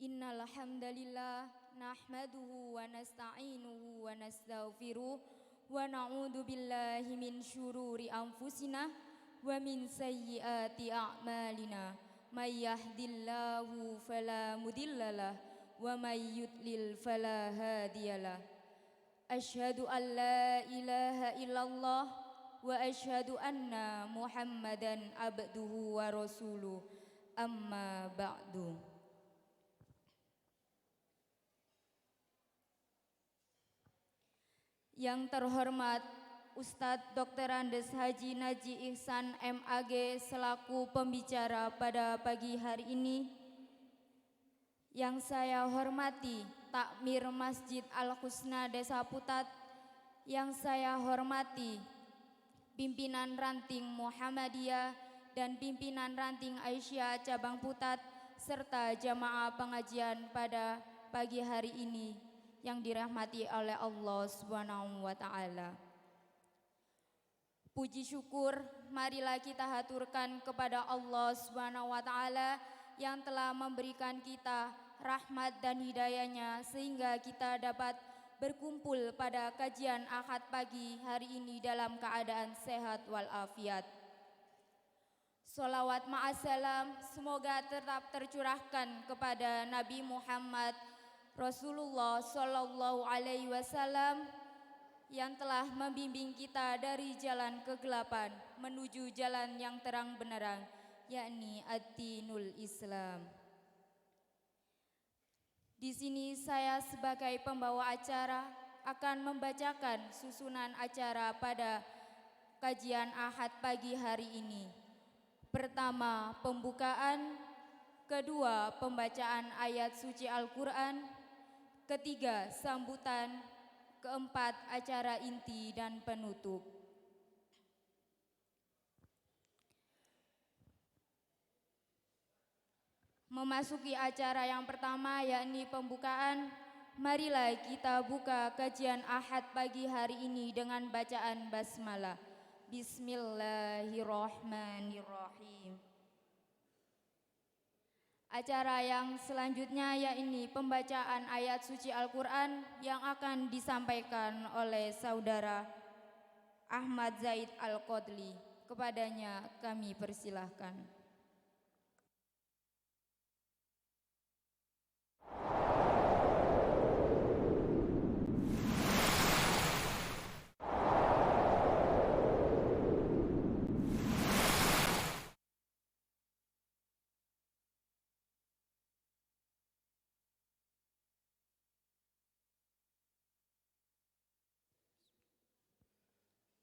Innal hamdalillah nahmaduhu wa nasta'inuhu wa nastaghfiruh wa na'udzu billahi min syururi anfusina wa min sayyiati a'malina. May yahdillahu fala mudhillalah wa may yudlil fala hadiyalah. Asyhadu an la ilaha illallah wa asyhadu anna Muhammadan abduhu wa rasuluh. Amma ba'du. Yang terhormat Ustadz Dr. Andes Haji Naji Ihsan MAG selaku pembicara pada pagi hari ini. Yang saya hormati Takmir Masjid Al-Husna Desa Putat. Yang saya hormati pimpinan ranting Muhammadiyah dan pimpinan ranting Aisyah Cabang Putat serta jamaah pengajian pada pagi hari ini yang dirahmati oleh Allah Subhanahu wa taala. Puji syukur marilah kita haturkan kepada Allah Subhanahu wa taala yang telah memberikan kita rahmat dan hidayahnya sehingga kita dapat berkumpul pada kajian Ahad pagi hari ini dalam keadaan sehat walafiat. Salawat ma'assalam semoga tetap tercurahkan kepada Nabi Muhammad Rasulullah Sallallahu Alaihi Wasallam yang telah membimbing kita dari jalan kegelapan menuju jalan yang terang benderang, yakni ad-dinul Islam. Di sini saya sebagai pembawa acara akan membacakan susunan acara pada kajian Ahad pagi hari ini. Pertama, pembukaan. Kedua, pembacaan ayat suci Al-Quran. Ketiga, sambutan. Keempat, acara inti dan penutup. Memasuki acara yang pertama yakni pembukaan. Marilah kita buka kajian Ahad pagi hari ini dengan bacaan basmalah. Bismillahirrahmanirrahim. Acara yang selanjutnya yakni pembacaan ayat suci Al-Quran yang akan disampaikan oleh saudara Ahmad Zaid Al-Qadli. Kepadanya kami persilahkan.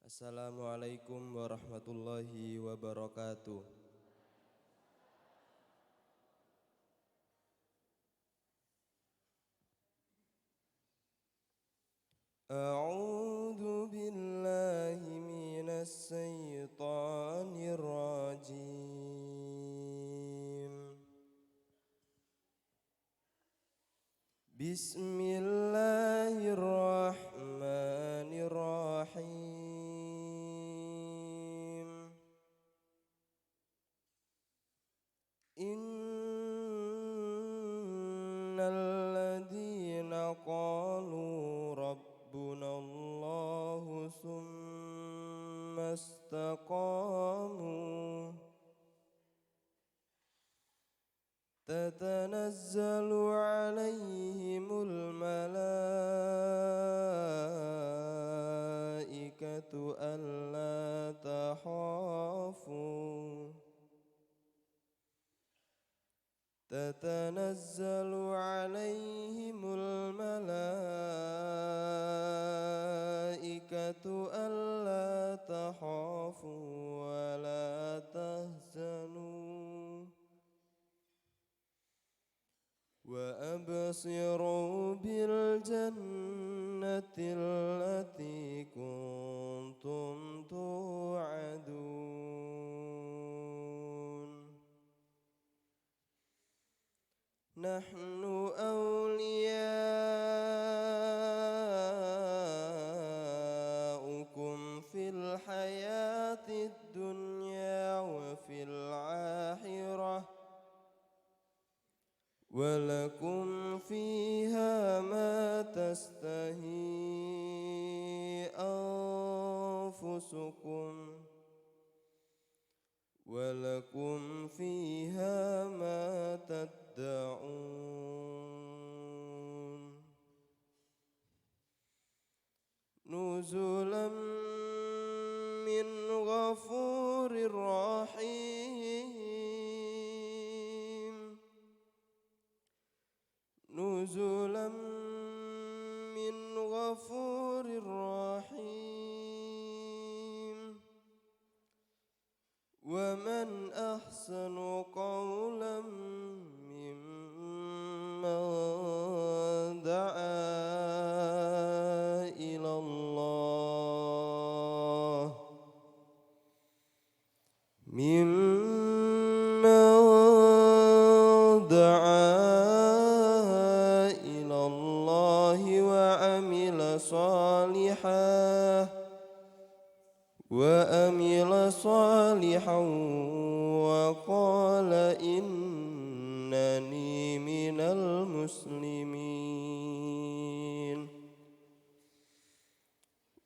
Assalamualaikum warahmatullahi wabarakatuh. A'udzu billahi minas syaitonir rajim. Bismillahirrahmanirrahim. Innal ladzina qalu rabbunallahu tsumma istaqamu tatanazzalu alaihimul malaikatu alla takhafu tatanazzalu alaihimul malaikatu alla takhafu wa la tahzanu wa absiru bil jannati allati kuntum tu'adun. Nahnu awliya'ukum fil hayatid dunya wa fil akhirah ولكم فيها ما تستهي أنفسكم ولكم فيها ما تدعون نزلا من غفور رحيم نزلا من غفور رحيم ومن أحسن قولا ممن دعا إلى الله وعمل صالحا وقال إنني من المسلمين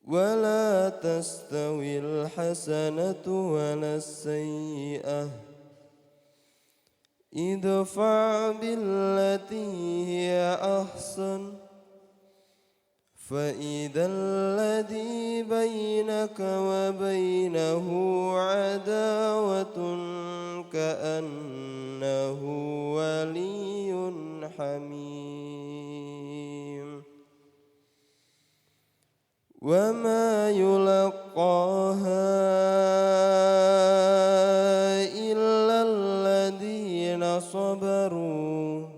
ولا تستوي الحسنة ولا السيئة ادفع بالتي هي أحسن فإذا الذي بينك وبينه عداوة كأنه ولي حميم وما يلقاها إلا الذين صبروا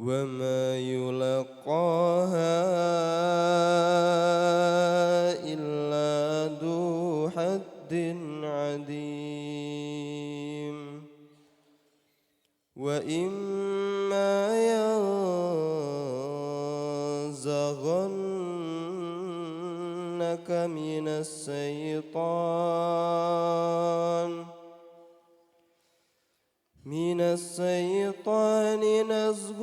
وما يلقاها إلا ذو حد عظيم وإما ينزغنك من الشيطان نزغ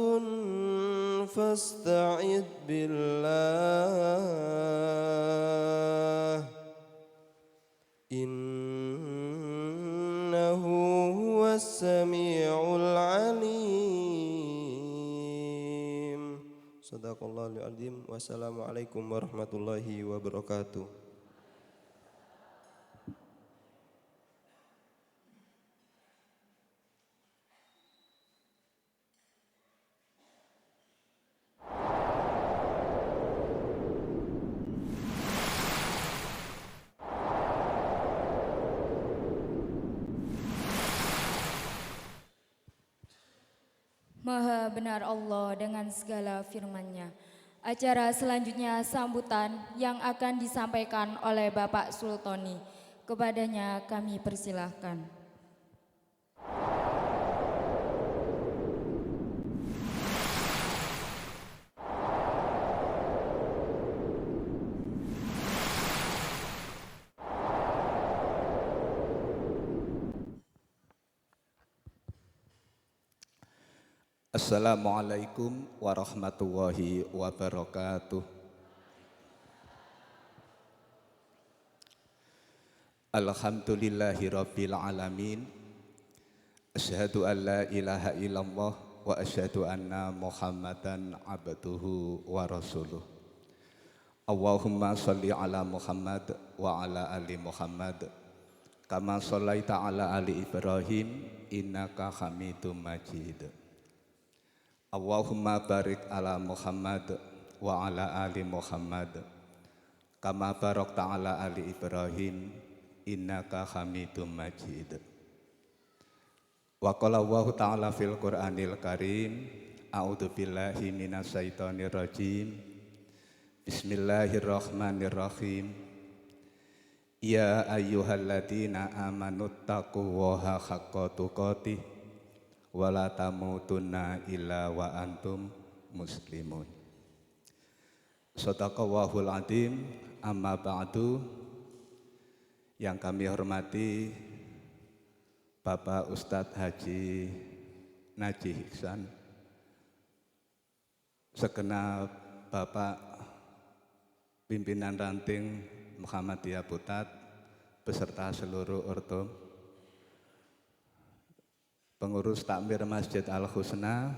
فاستعذ بالله إنه هو السميع العليم Sadaqallahul Azim. Wassalamualaikum warahmatullahi wabarakatuh. Maha benar Allah dengan segala firman-Nya. Acara selanjutnya sambutan yang akan disampaikan oleh Bapak Sultoni. Kepadanya kami persilahkan. Assalamualaikum warahmatullahi wabarakatuh. Alhamdulillahi rabbil alamin. Asyhadu an la ilaha illallah wa asyhadu anna Muhammadan abduhu wa rasuluh. Allahumma sholli ala Muhammad wa ala ali Muhammad kama shallaita ala ali Ibrahim innaka Hamidum Majid. Allahumma barik ala Muhammad wa ala ali Muhammad kama barakta ala ali Ibrahim innaka Hamidum Majid. Wa qala Allahu ta'ala fil Qur'anil Karim a'udzu billahi minasyaitonir rajim. Bismillahirrahmanirrahim. Ya ayyuhalladzina amanu taqullaha haqqa tuqatih wala tamutunna illa wa antum muslimun. Shadaqallahul adzim. Amma ba'du. Yang kami hormati Bapak Ustadz Haji Najih Ihsan, segenap Bapak pimpinan ranting Muhammadiyah Putat beserta seluruh ortom, pengurus takmir Masjid Al-Husna,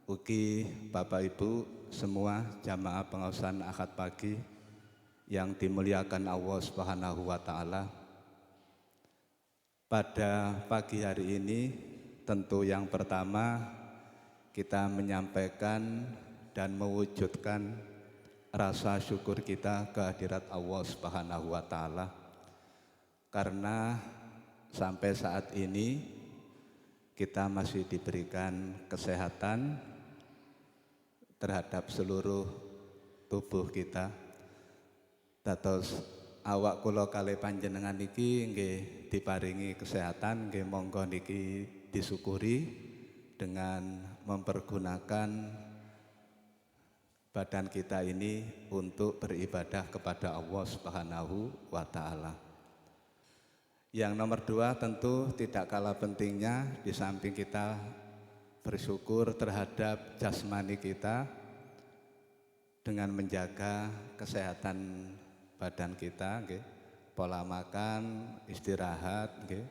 ugi Bapak Ibu semua jamaah pengausan akad pagi yang dimuliakan Allah Subhanahu wa taala. Pada pagi hari ini tentu yang pertama kita menyampaikan dan mewujudkan rasa syukur kita kehadirat Allah Subhanahu wa taala, karena sampai saat ini kita masih diberikan kesehatan terhadap seluruh tubuh kita. Dados awak kula kalih panjenengan niki nggih diparingi kesehatan, nggih monggo niki disyukuri dengan mempergunakan badan kita ini untuk beribadah kepada Allah Subhanahu wa taala. Yang nomor dua tentu tidak kalah pentingnya, di samping kita bersyukur terhadap jasmani kita dengan menjaga kesehatan badan kita, okay, pola makan, istirahat, okay,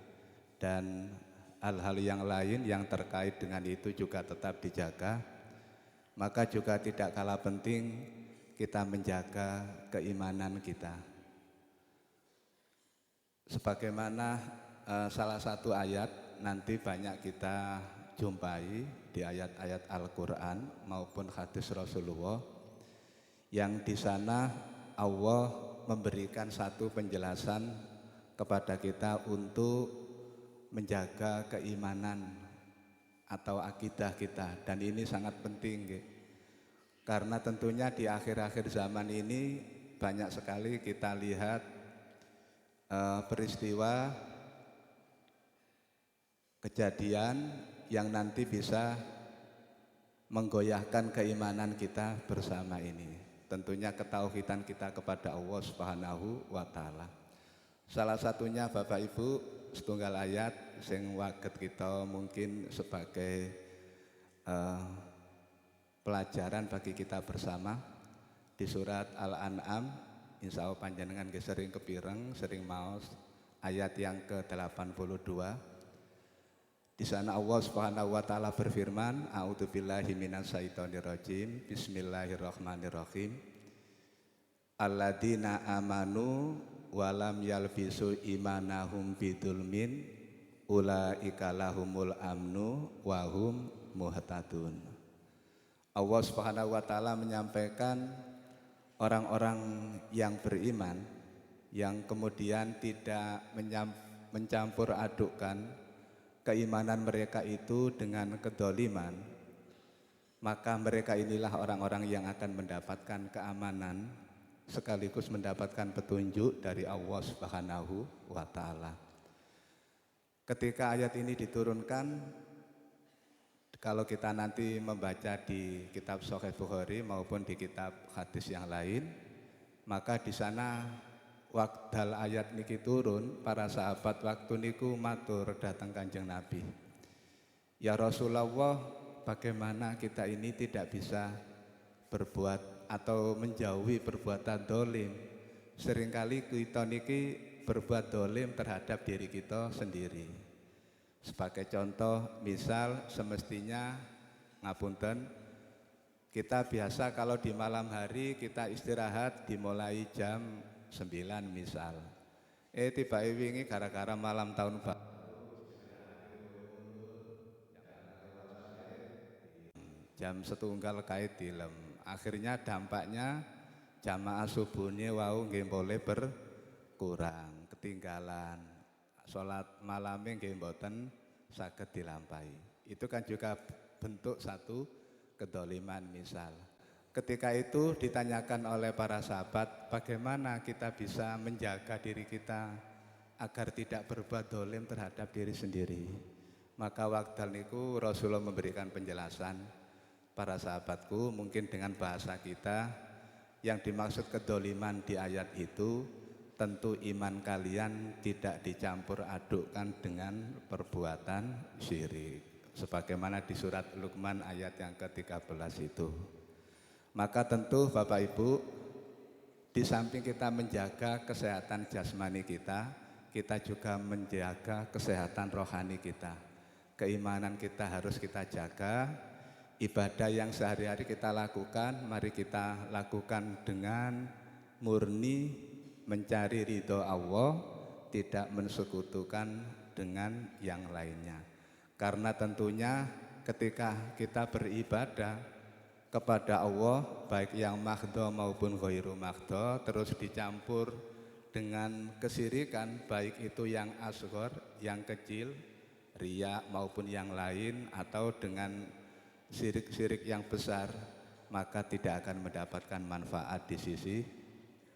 dan hal-hal yang lain yang terkait dengan itu juga tetap dijaga. Maka juga tidak kalah penting kita menjaga keimanan kita. Sebagaimana salah satu ayat nanti banyak kita jumpai di ayat-ayat Al-Quran maupun hadis Rasulullah, yang di sana Allah memberikan satu penjelasan kepada kita untuk menjaga keimanan atau akidah kita, dan ini sangat penting, karena tentunya di akhir-akhir zaman ini banyak sekali kita lihat peristiwa kejadian yang nanti bisa menggoyahkan keimanan kita bersama ini, tentunya ketauhidan kita kepada Allah Subhanahu wa taala. Salah satunya Bapak Ibu, setunggal ayat sing waget kita mungkin sebagai pelajaran bagi kita bersama di surat Al-An'am. Insya Allah panjenengan sering kepireng, sering maos ayat yang ke-82. Di sana Allah Subhanahu wa taala berfirman, a'udzubillahi minasyaitonirrajim, bismillahirrahmanirrahim. Alladzina amanu walam yalbisu imanahum bidzulmin ulaika lahumul amnu wahum muhtadun. Allah Subhanahu wa taala menyampaikan orang-orang yang beriman yang kemudian tidak mencampur adukkan keimanan mereka itu dengan kedoliman, maka mereka inilah orang-orang yang akan mendapatkan keamanan sekaligus mendapatkan petunjuk dari Allah Subhanahu wa taala. Ketika ayat ini diturunkan, kalau kita nanti membaca di kitab Sahih Bukhari maupun di kitab hadis yang lain, maka di sana waktu ayat niki turun, para sahabat waktu niku matur datang Kanjeng Nabi, ya Rasulullah, bagaimana kita ini tidak bisa berbuat atau menjauhi perbuatan dolim? Seringkali kita niki berbuat dolim terhadap diri kita sendiri. Sebagai contoh, misal semestinya ngapunten, kita biasa kalau di malam hari kita istirahat dimulai jam 9 misal. Tiba wingi gara-gara malam tahun baru jam 1 kait dilem. Akhirnya dampaknya jamaah subuhnya wau nggih boleh berkurang, ketinggalan. Salat malamnya nggih mboten saged dilampahi. Itu kan juga bentuk satu kedoliman misal. Ketika itu ditanyakan oleh para sahabat, bagaimana kita bisa menjaga diri kita agar tidak berbuat dolim terhadap diri sendiri. Maka waktu niku Rasulullah memberikan penjelasan, para sahabatku, mungkin dengan bahasa kita, yang dimaksud kedoliman di ayat itu tentu iman kalian tidak dicampur adukkan dengan perbuatan syirik. sebagaimana di surat Luqman ayat yang ke-13 itu. Maka tentu Bapak Ibu, di samping kita menjaga kesehatan jasmani kita, kita juga menjaga kesehatan rohani kita. Keimanan kita harus kita jaga. Ibadah yang sehari-hari kita lakukan, mari kita lakukan dengan murni mencari ridho Allah, tidak mensekutukan dengan yang lainnya. Karena tentunya ketika kita beribadah kepada Allah, baik yang mahdho maupun ghairu mahdho, terus dicampur dengan kesirikan, baik itu yang asghar, yang kecil, riya maupun yang lain, atau dengan syirik-syirik yang besar, maka tidak akan mendapatkan manfaat di sisi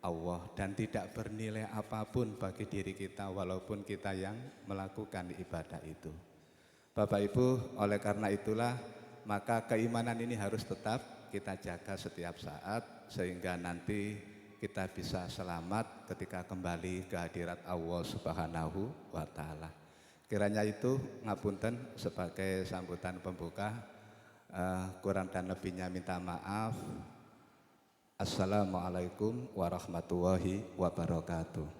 Allah dan tidak bernilai apapun bagi diri kita walaupun kita yang melakukan ibadah itu. Bapak Ibu, oleh karena itulah maka keimanan ini harus tetap kita jaga setiap saat sehingga nanti kita bisa selamat ketika kembali ke hadirat Allah Subhanahu wa Ta'ala. Kiranya itu ngapunten sebagai sambutan pembuka. Kurang dan lebihnya minta maaf. Assalamualaikum warahmatullahi wabarakatuh.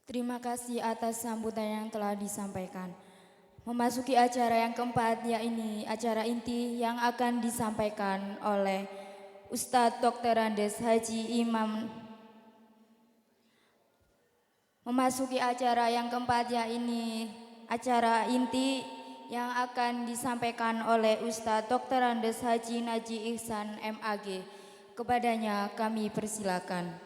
Terima kasih atas sambutan yang telah disampaikan. Memasuki acara yang keempat, yakni acara inti yang akan disampaikan oleh Ustadz Dr. Andes Haji Imam. Memasuki acara yang keempat, yakni acara inti yang akan disampaikan oleh Ustadz Dr. Andes Haji Naji Ihsan MAG. Kepadanya kami persilakan.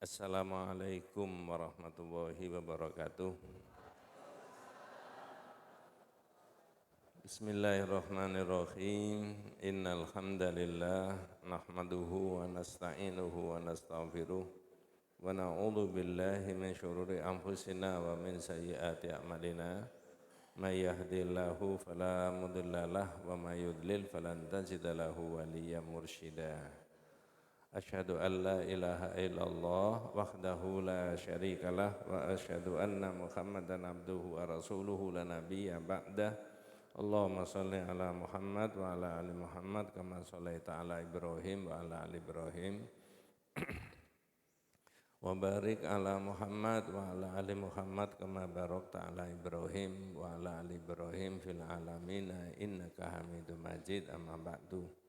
Assalamualaikum warahmatullahi wabarakatuh. Bismillahirrahmanirrahim. Innal hamdalillah nahmaduhu wa nasta'inuhu wa nastaghfiruh wa na'udzu billahi min syururi anfusina wa min sayyiati a'malina. May yahdihillahu fala mudhillalah wa may yudlil falan tajida lahu waliyyan mursyida. Asyhadu an la ilaha illallah wahdahu la syarikalah wa asyhadu anna Muhammadan abduhu wa rasuluhu la nabiyya ba'dah. Allahumma shalli ala Muhammad wa ala ali Muhammad kama shallaita ala Ibrahim wa ala ali Ibrahim wa barik ala Muhammad wa ala ali Muhammad kama barakta ala Ibrahim wa ala ali Ibrahim fil alamin innaka Hamidum Majid. Amma ba'du.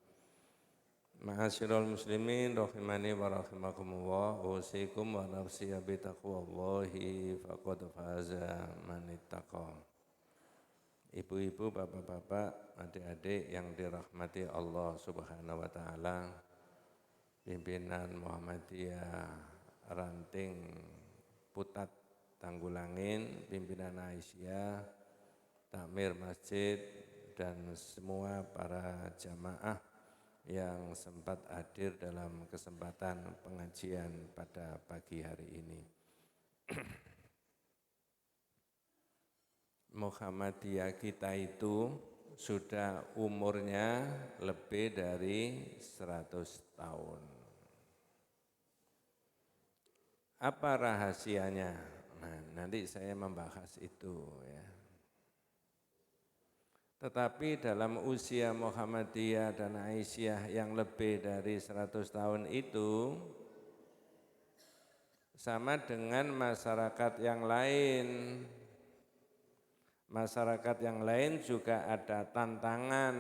Ma'asyiral muslimin rahimani wa rahimakumullah, usikum wa nafsi bi taqwallahi faqad faza man ittaqa. Ibu-ibu, bapak-bapak, adik-adik yang dirahmati Allah Subhanahu wa taala, pimpinan Muhammadiyah Ranting Putat Tanggulangin, pimpinan Aisyah, takmir masjid dan semua para jamaah yang sempat hadir dalam kesempatan pengajian pada pagi hari ini. Muhammadiyah kita itu sudah umurnya lebih dari 100 tahun. Apa rahasianya? Nah, nanti saya membahas itu ya. Tetapi dalam usia Muhammadiyah dan Aisyah yang lebih dari 100 tahun itu sama dengan masyarakat yang lain. Masyarakat yang lain juga ada tantangan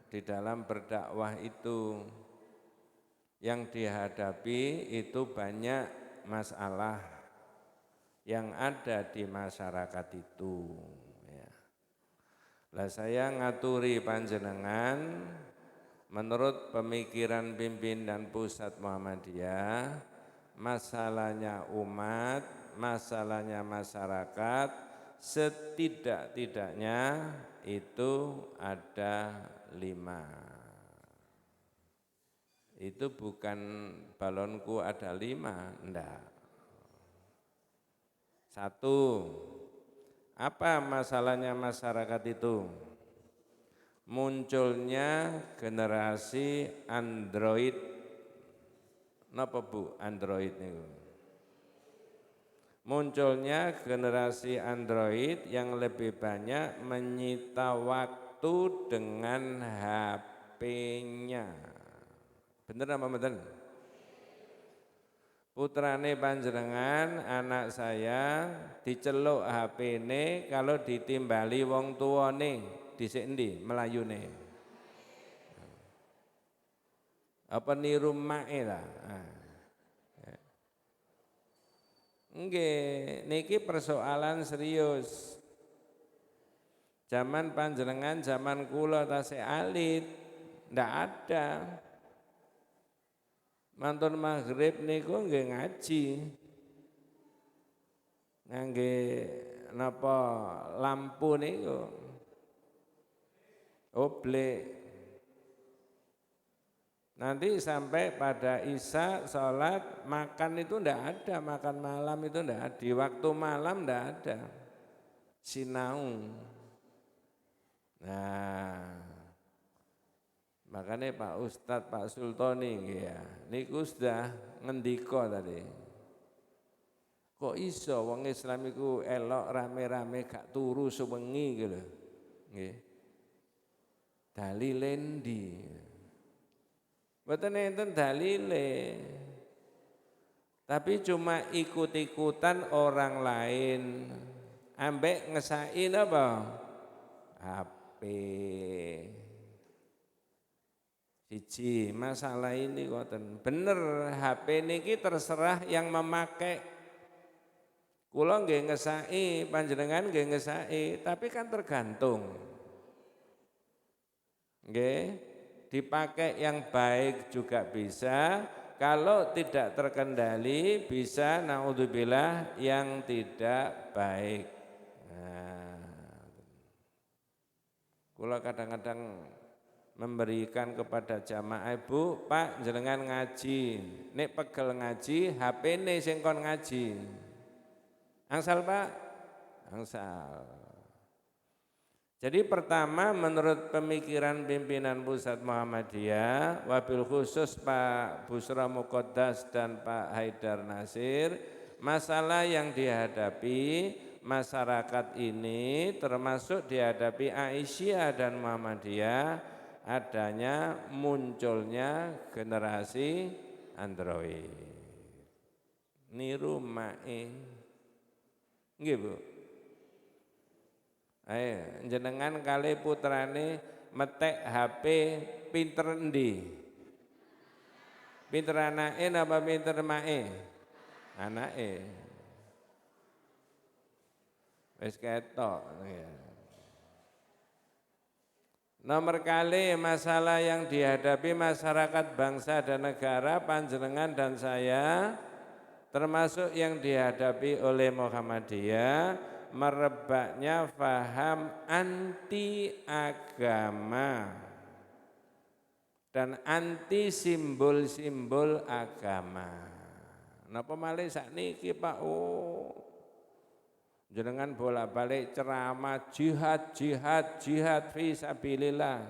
di dalam berdakwah itu. Yang dihadapi itu banyak masalah yang ada di masyarakat itu. Ya. Lah saya ngaturi panjenengan menurut pemikiran pimpinan pusat Muhammadiyah, masalahnya umat, masalahnya masyarakat, setidak-tidaknya itu ada 5. Itu bukan balonku ada 5, enggak. 1, apa masalahnya masyarakat itu? Munculnya generasi Android. Napa Bu Android niku? Munculnya generasi Android yang lebih banyak menyita waktu dengan HP-nya. Bener apa mboten? Putrane panjenengan, anak saya diceluk HP-ne kalau ditimbali wong tuane dhisik endi melayune. Apa niru mae ta? Nggih, niki persoalan serius. Zaman panjenengan, zaman kula tasih alit, ndak ada. Mantun maghrib niku nggih ngaji. Ngangge napa lampu niku. Oblek. Nanti sampai pada isya sholat makan itu ndak ada, makan malam itu ndak ada. Di waktu malam ndak ada. Sinau. Nah, makanya Pak Ustadz, Pak Sultoni ya, niku sudah ngendika tadi. Kok iso wong Islam iku elok rame-rame gak turu sewengi gitu. Nggih. Dalile endi? Mboten enten dalile. Tapi cuma ikut-ikutan orang lain. Ambek ngesain apa? HP. Siji, masalah ini ngoten. Bener HP niki terserah yang memakai. Kula nggih ngesaki, panjenengan nggih ngesaki, tapi kan tergantung. Nggih, dipakai yang baik juga bisa, kalau tidak terkendali bisa naudzubillah yang tidak baik. Nah, kula kadang-kadang memberikan kepada jamaah, Ibu, Pak, jenengan ngaji. Nek pegel ngaji, HP-ne sing kon ngaji. Angsal, Pak? Angsal. Jadi pertama menurut pemikiran pimpinan pusat Muhammadiyah, wabil khusus Pak Busra Muqaddas dan Pak Haidar Nasir, masalah yang dihadapi masyarakat ini termasuk dihadapi Aisyah dan Muhammadiyah, adanya munculnya generasi Android. Niru mae. Nggih, Bu. Ayo, jenengan kali putrane metek HP pinter endi? Pinter anake napa pinter mae? Anake. Wis ketok ya. Nomor kali masalah yang dihadapi masyarakat bangsa dan negara, panjenengan dan saya, termasuk yang dihadapi oleh Muhammadiyah, merebaknya faham anti agama dan anti simbol-simbol agama. Napa malih sakniki Pak? Jenengan bolak-balik ceramah jihad fi sabilillah.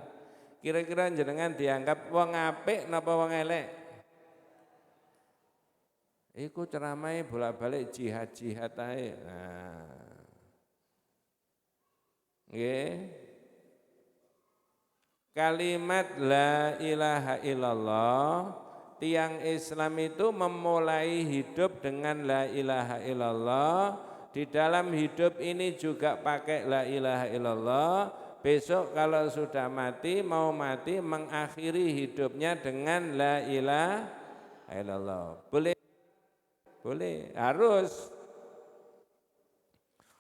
Kira-kira jenengan dianggap wong apik napa wong elek? Iku ceramahe bolak-balik jihad ae. Nah. Nggih. Kalimat la ilaha illallah, tiang Islam itu memulai hidup dengan la ilaha illallah. Di dalam hidup ini juga pakai la ilaha illallah, besok kalau sudah mati, mau mati mengakhiri hidupnya dengan la ilaha illallah. Boleh? Boleh, harus.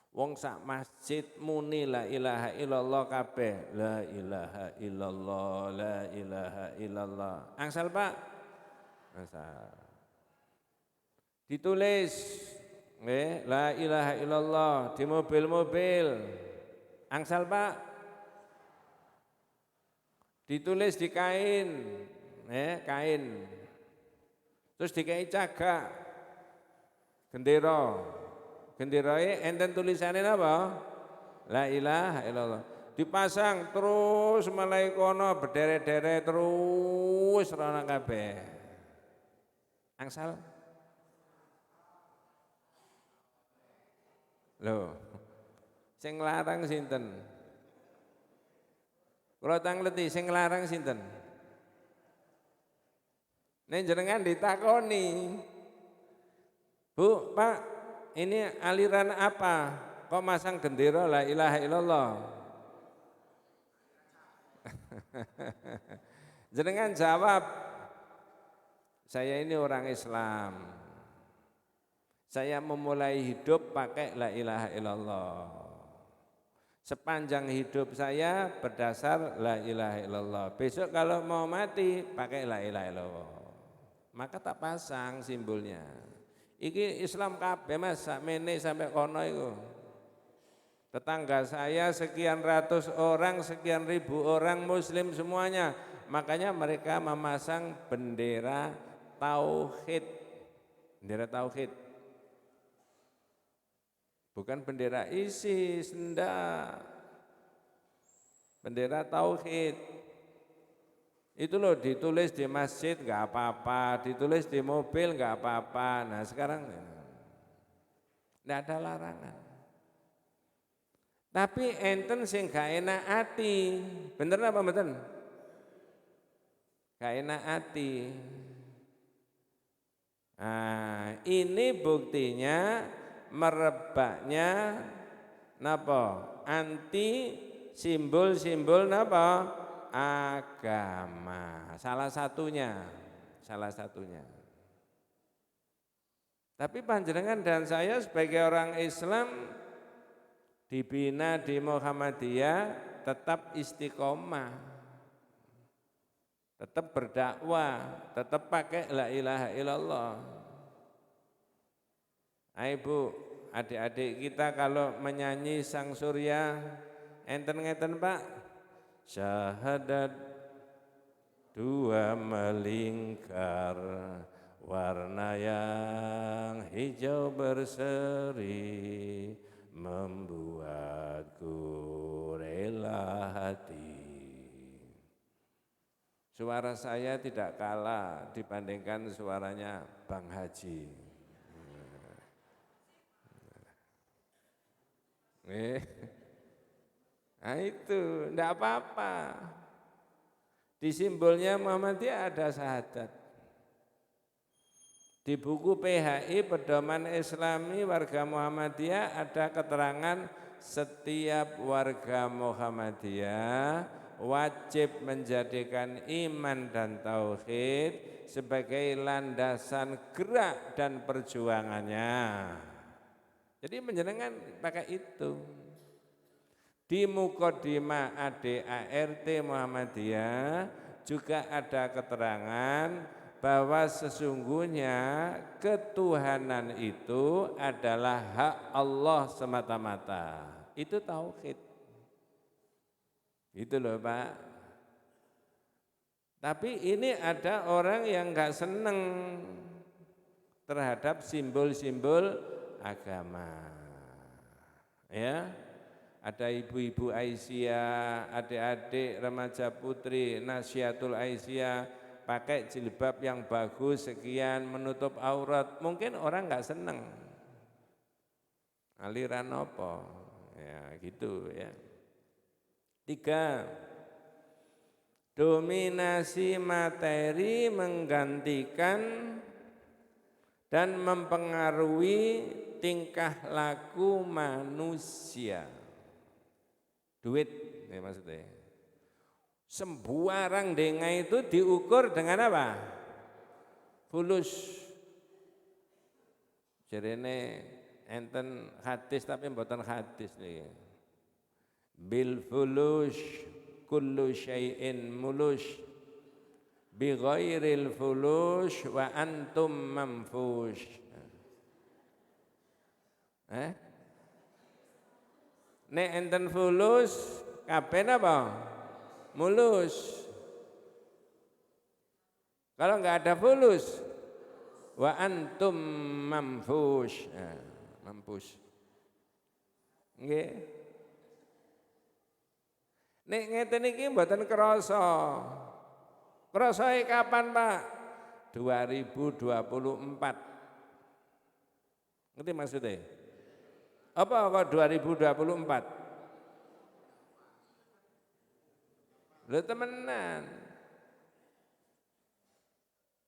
Wong sak masjid muni la ilaha illallah kabeh. La ilaha illallah, la ilaha illallah. Angsal Pak? Angsal. Ditulis la ilaha illallah di mobil-mobil. Angsal Pak? Ditulis di kain, kain. Terus dikai cagak, gendera. Genderae enten tulisannya apa? La ilaha illallah. Dipasang terus mulai kono berderet-deret terus rono kabeh. Angsal? Loh, sing larang sinten? Kula tangleti sing larang sinten? Nek jenengan ditakoni, Bu, Pak, ini aliran apa? Kok masang gendera la ilaha illallah? Jenengan jawab, saya ini orang Islam. Saya memulai hidup pakai la ilaha illallah. Sepanjang hidup saya berdasar la ilaha illallah. Besok kalau mau mati pakai la ilaha illallah. Maka tak pasang simbolnya. Iki Islam kabeh Mas, sakmene sampai kono iku. Tetangga saya sekian ratus orang, sekian ribu orang muslim semuanya. Makanya mereka memasang bendera tauhid. Bendera tauhid. Bukan bendera ISIS, enggak. Bendera tauhid. Itu loh ditulis di masjid enggak apa-apa, ditulis di mobil enggak apa-apa. Nah sekarang enggak ada larangan. Tapi enten sing gak enak ati. Bener apa mboten? Gak enak ati. Nah, ini buktinya merebaknya napa? Anti simbol-simbol napa? Agama. Salah satunya. Tapi panjenengan dan saya sebagai orang Islam dibina di Muhammadiyah tetap istiqomah, tetap berdakwah, tetap pakai la ilaha illallah. Ayo Bu, adik-adik kita kalau menyanyi Sang Surya, enten-enten Pak, syahadat dua melingkar, warna yang hijau berseri, membuatku rela hati. Suara saya tidak kalah dibandingkan suaranya Bang Haji. Nah itu, enggak apa-apa. Di simbolnya Muhammadiyah ada syahadat. Di buku PHI Pedoman Islami Warga Muhammadiyah ada keterangan setiap warga Muhammadiyah wajib menjadikan iman dan tauhid sebagai landasan gerak dan perjuangannya. Jadi menjenengan pakai itu. Di Muqaddimah ADART Muhammadiyah juga ada keterangan bahwa sesungguhnya ketuhanan itu adalah hak Allah semata-mata. Itu tauhid. Itu loh Pak. Tapi ini ada orang yang enggak seneng terhadap simbol-simbol agama. Ya. Ada ibu-ibu Aisyah, adik-adik remaja putri Nasyiatul Aisyah pakai jilbab yang bagus sekian menutup aurat, mungkin orang nggak seneng. Aliran apa? Ya gitu ya. 3. Dominasi materi menggantikan dan mempengaruhi tingkah laku manusia. Duit ya maksudnya. Sembarang dengai itu diukur dengan apa? Fulus. Jarene enten hadis tapi mboten hadis niki. Bil fulus kullu syai'in mulus bi ghairil fulus wa antum mamfush. Nek enten fulus kabeh napa? Mulus. Kalau enggak ada fulus wa antum mamfush. Mampus. Nggih. Nek ngeten iki mboten krasa. Krasae kapan, Pak? 2024. Ngerti maksudnya? Apa kok 2024? Lho temenan.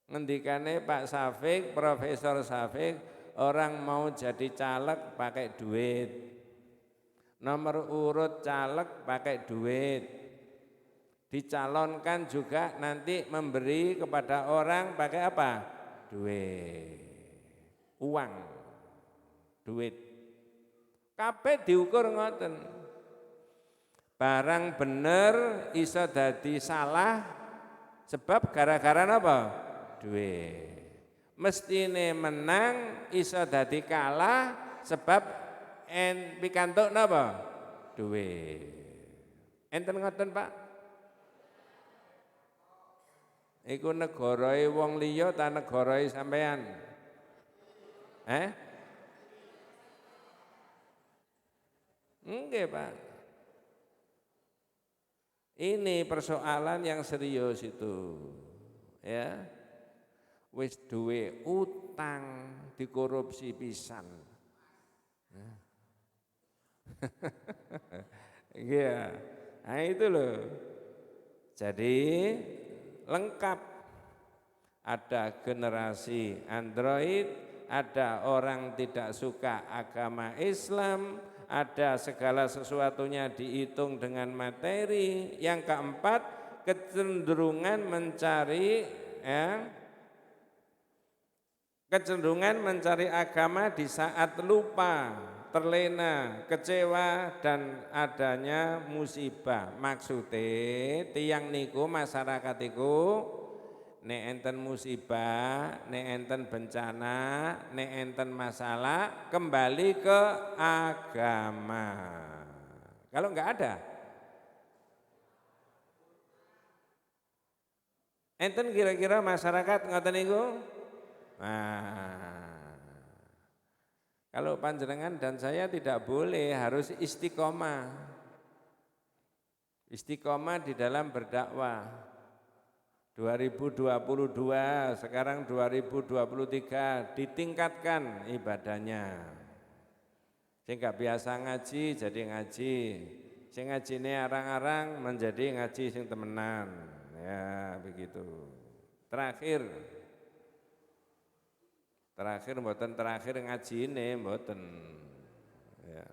Ngendikane Pak Safik, Profesor Safik, orang mau jadi caleg pakai duit. Nomor urut caleg pakai duit. Dicalonkan juga nanti memberi kepada orang pakai apa? Duit. Uang. Duit. Kabeh diukur ngoten. Barang bener iso dadi salah sebab gara-gara apa? Duit. Mestine menang iso dadi kalah sebab pikantuk napa? Duit. Enten ngoten, Pak? Iku negarae wong liya ta negarae sampean? Nggih, Pak. Ini persoalan yang serius itu. Ya. Wis duwe utang dikorupsi pisan. Iya. Nah itu loh. Jadi lengkap. Ada generasi Android, ada orang tidak suka agama Islam, ada segala sesuatunya dihitung dengan materi. Yang keempat, kecenderungan mencari agama di saat lupa, terlena, kecewa dan adanya musibah. Maksudnya tiang niku masyarakat iku nek enten musibah, nek enten bencana, nek enten masalah kembali ke agama. Kalau enggak ada, enten kira-kira masyarakat ngoten niku. Nah, kalau panjenengan dan saya tidak boleh, harus istiqomah. Istiqomah di dalam berdakwah. 2022, sekarang 2023 ditingkatkan ibadahnya. Sing gak biasa ngaji jadi ngaji. Sing ngajine arang-arang menjadi ngaji sing temenan. Ya, begitu. Terakhir mboten terakhir ngajine mboten. Ya.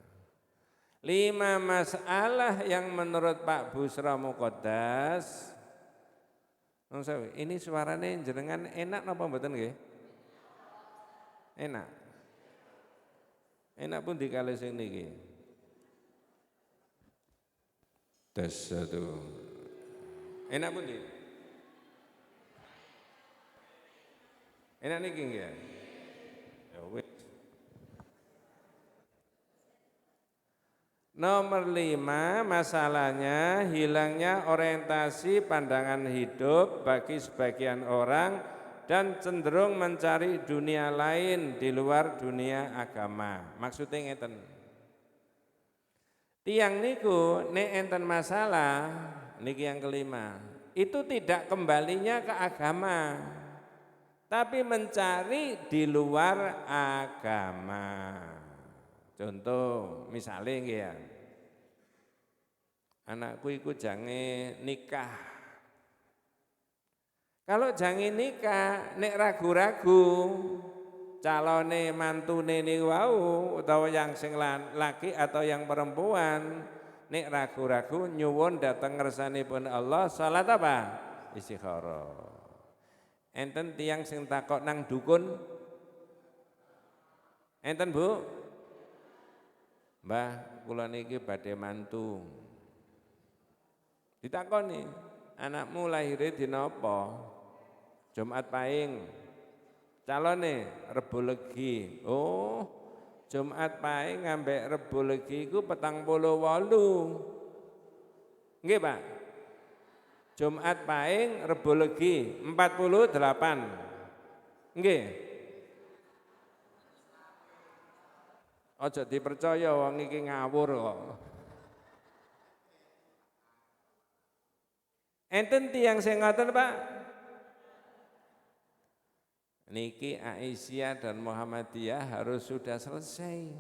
5 masalah yang menurut Pak Busra Muqaddas. Ini suaranya jenengan enak napa mboten nggih? Enak. Enak pun dikali sing niki. Tes satu. Enak pun di. Enak niki nggih. Ya wis. Nomor 5, masalahnya hilangnya orientasi pandangan hidup bagi sebagian orang dan cenderung mencari dunia lain di luar dunia agama. Maksudnya ngeten. Tiang niku nek enten masalah, niki yang kelima, itu tidak kembalinya ke agama, tapi mencari di luar agama. Contoh, misalnya ya, anakku ikut jange nikah. Kalau jange nikah, nek ragu-ragu, calone mantune niku wau utawa yang sing laki atau yang perempuan nek ragu-ragu nyuwun dateng ngersanipun Allah salat apa? Istikharah. Enten tiang sing takok nang dukun? Enten Bu? Mbah, kula niki badhe mantu. Ditakoni, anakmu lahirnya dina apa? Jumat Pahing. Calone Rebo Legi. Oh, Jumat Pahing ngambek Rebo Legi iku 48. Nggih, Pak. Jumat Pahing Rebo Legi 48. Nggih. Aja dipercaya wong iki ngawur kok. Enten tiyang sing ngoten, Pak? Niki Aisyah dan Muhammadiyah harus sudah selesai.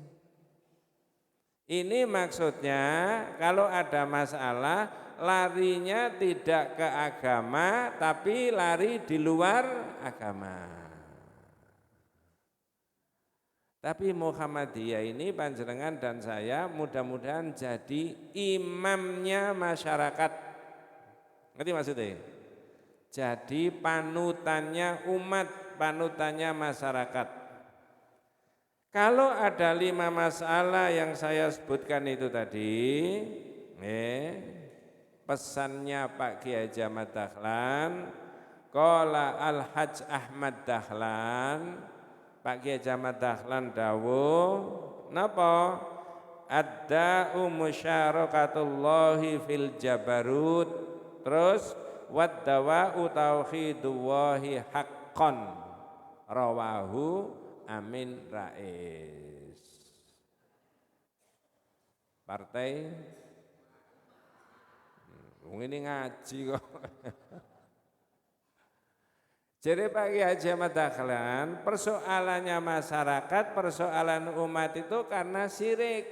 Ini maksudnya kalau ada masalah larinya tidak ke agama tapi lari di luar agama. Tapi Muhammadiyah ini panjenengan dan saya mudah-mudahan jadi imamnya masyarakat. Ngerti maksudnya? Jadi panutannya umat, panutannya masyarakat. Kalau ada 5 masalah yang saya sebutkan itu tadi, pesannya Pak Kiai Haji Ahmad Dahlan, qala Al-Hajj Ahmad Dahlan, Pak Kiai Haji Ahmad Dahlan dawuh, napa? Ad-da'u musyarakatullahi fil jabarut, terus wad-dawa'u tauhidullahi haqqan, rawahu Amin Rais. Partai ini ngaji kok. Jadi Pak Kiai Haji Ahmad Dahlan, persoalannya masyarakat, persoalan umat itu karena syirik.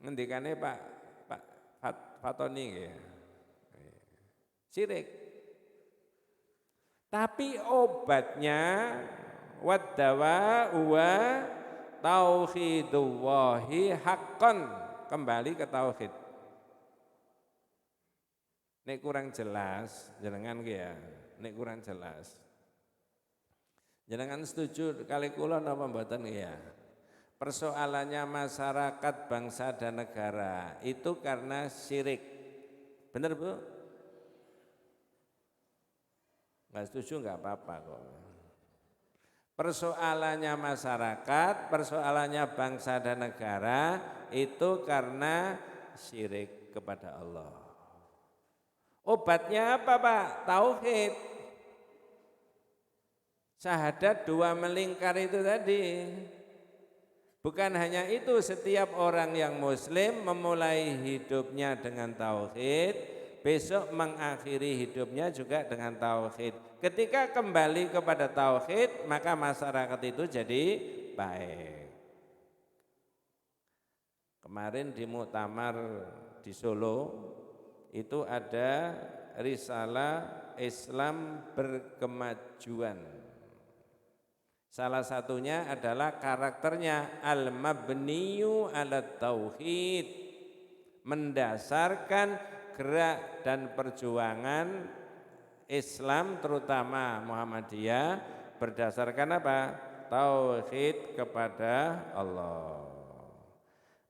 Ngendikane Pak Fatoni ya. Syirik. Tapi obatnya wad-dawa wa tauhidullahi haqqan, kembali ke tauhid. Nek kurang jelas jenengan ya, nek kurang jelas. Jenengan setuju kali kula napa mboten ya? Persoalannya masyarakat, bangsa dan negara itu karena syirik. Benar Bu? Enggak setuju enggak apa-apa kok. Persoalannya masyarakat, persoalannya bangsa dan negara itu karena syirik kepada Allah. Obatnya apa Pak? Tauhid. Syahadat 2 melingkar itu tadi. Bukan hanya itu, setiap orang yang muslim memulai hidupnya dengan tauhid, besok mengakhiri hidupnya juga dengan tauhid. Ketika kembali kepada tauhid, maka masyarakat itu jadi baik. Kemarin di muktamar di Solo itu ada risalah Islam berkemajuan. Salah satunya adalah karakternya al-mabniyu ala tauhid, mendasarkan gerak dan perjuangan Islam terutama Muhammadiyah berdasarkan apa? Tauhid kepada Allah.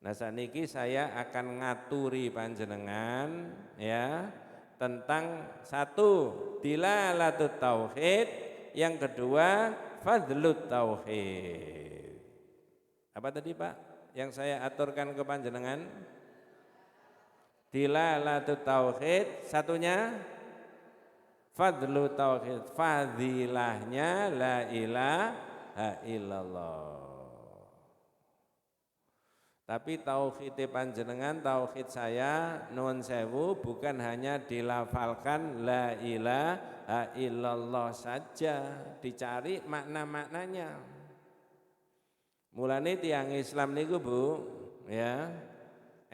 Nah saniki saya akan ngaturi panjenengan ya tentang 1 dilalatut tauhid, yang kedua fadlut tauhid. Apa tadi Pak yang saya aturkan ke panjenengan? Dilalatut tauhid, satunya fadlu tauhid, fadilahnya la ilaha illallah. Tapi tauhid panjenengan, tauhid saya nuwun sewu bukan hanya dilafalkan la ilaha illallah saja, dicari makna-maknanya. Mulane tiang Islam niku Bu, ya.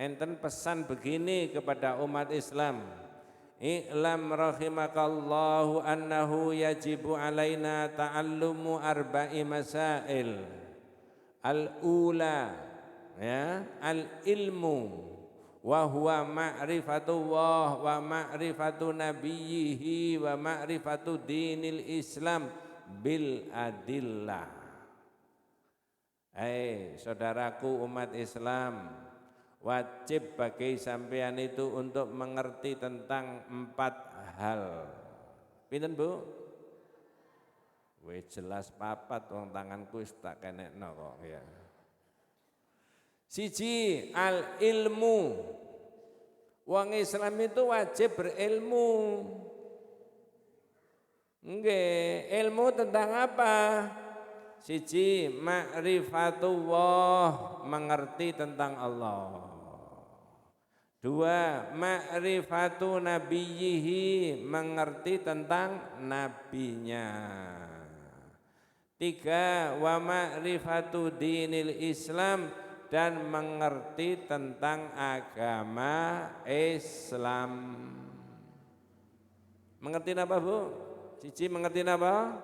Enten pesan begini kepada umat Islam. I'lam rahimakallahu annahu yajibu alaina ta'allumu arba'i masail. Al-ula ya al-ilmu wa huwa ma'rifatullah wa ma'rifatu nabiyhi wa ma'rifatu dinil Islam bil adillah. Saudaraku umat Islam, wajib bagi sampean itu untuk mengerti tentang 4 hal. Pinten Bu? Wis jelas papat wong tanganku wis tak kenekno kok ya. Siji, al ilmu. Wong Islam itu wajib berilmu. Nggih, ilmu tentang apa? Siji, ma'rifatullah, mengerti tentang Allah. 2, ma'rifatu nabiyhi, mengerti tentang nabinya. 3, wa ma'rifatu dinil Islam, dan mengerti tentang agama Islam. Mengerti apa Bu? Siji mengerti apa?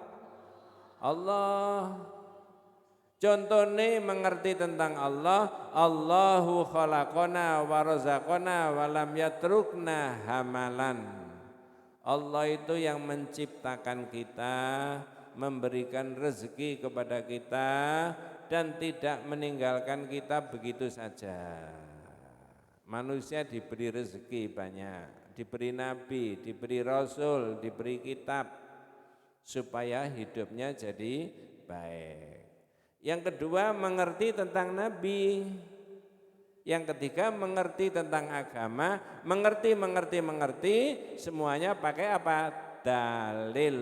Allah. Contohnya mengerti tentang Allah. Allahu khalaqana wa razaqana wa lam yatrukna hamalan. Allah itu yang menciptakan kita, memberikan rezeki kepada kita, dan tidak meninggalkan kita begitu saja. Manusia diberi rezeki banyak, diberi nabi, diberi rasul, diberi kitab, supaya hidupnya jadi baik. Yang kedua mengerti tentang nabi. Yang ketiga mengerti tentang agama. Mengerti, semuanya pakai apa? Dalil.